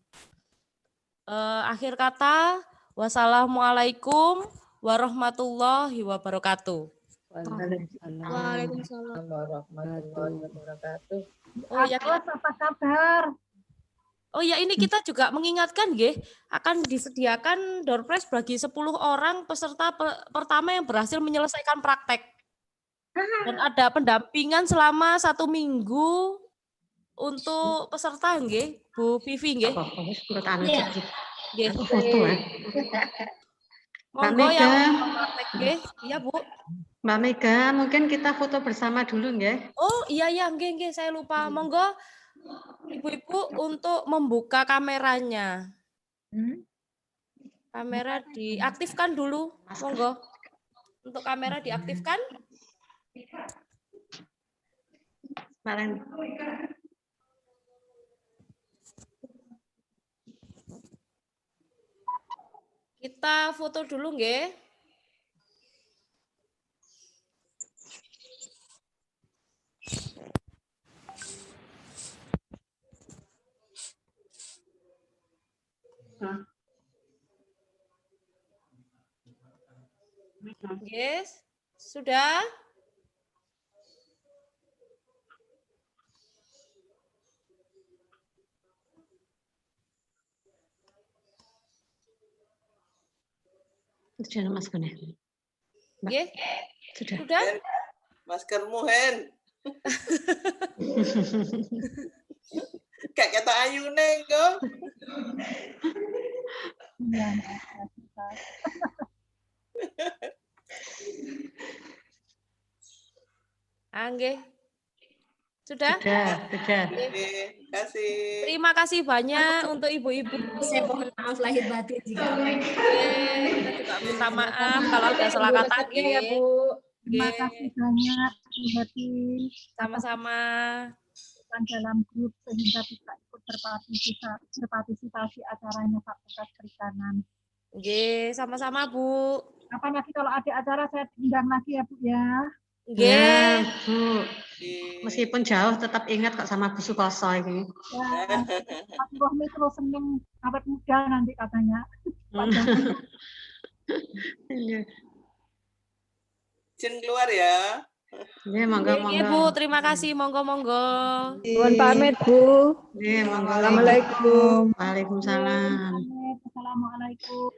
Akhir kata, wassalamualaikum warahmatullahi wabarakatuh. Waalaikumsalam warahmatullahi wabarakatuh. Oh ya, apa kabar? Oh ya, ini kita juga mengingatkan nggih, akan disediakan door prize bagi 10 orang peserta pertama yang berhasil menyelesaikan praktek. Dan ada pendampingan selama 1 minggu untuk peserta nggih, Bu Vivi nggih. Nggih. Monggo yang praktek nggih. Iya, Bu. Mbak Mega, mungkin kita foto bersama dulu nggih. Oh, iya nggih, saya lupa. Monggo Ibu-ibu untuk membuka kameranya. Kamera diaktifkan dulu, monggo. Untuk kamera diaktifkan. Mbak Len. Kita foto dulu nggih. Yes, sudah? Sudah maskernya. Nggih. Sudah. Sudah? Maskermu, Hen. Kayak kata Ayune kok. Nggih. Sudah? Sudah. Terima kasih. Terima kasih banyak untuk ibu-ibu. Saya mohon maaf lahir batin jika Kita juga minta maaf kalau ada salah kata. Ya, Bu. Terima kasih banyak, Bu Hati. Sama-sama. Dalam grup sehingga bisa ikut berpartisipasi acaranya Fakultas Perikanan. Oke, sama-sama Bu. Kapan lagi kalau ada acara saya undang lagi ya Bu ya. Ya, Bu. Meskipun jauh tetap ingat kok sama Bu Sukoso ini. Ya, Pak Rohmi terus seneng awet muda nanti katanya. Izin keluar ya. Ya, monggo. Bu, terima kasih. Monggo. Mohon pamit, Bu. Ya, monggo. Assalamualaikum. Waalaikumsalam. Assalamualaikum.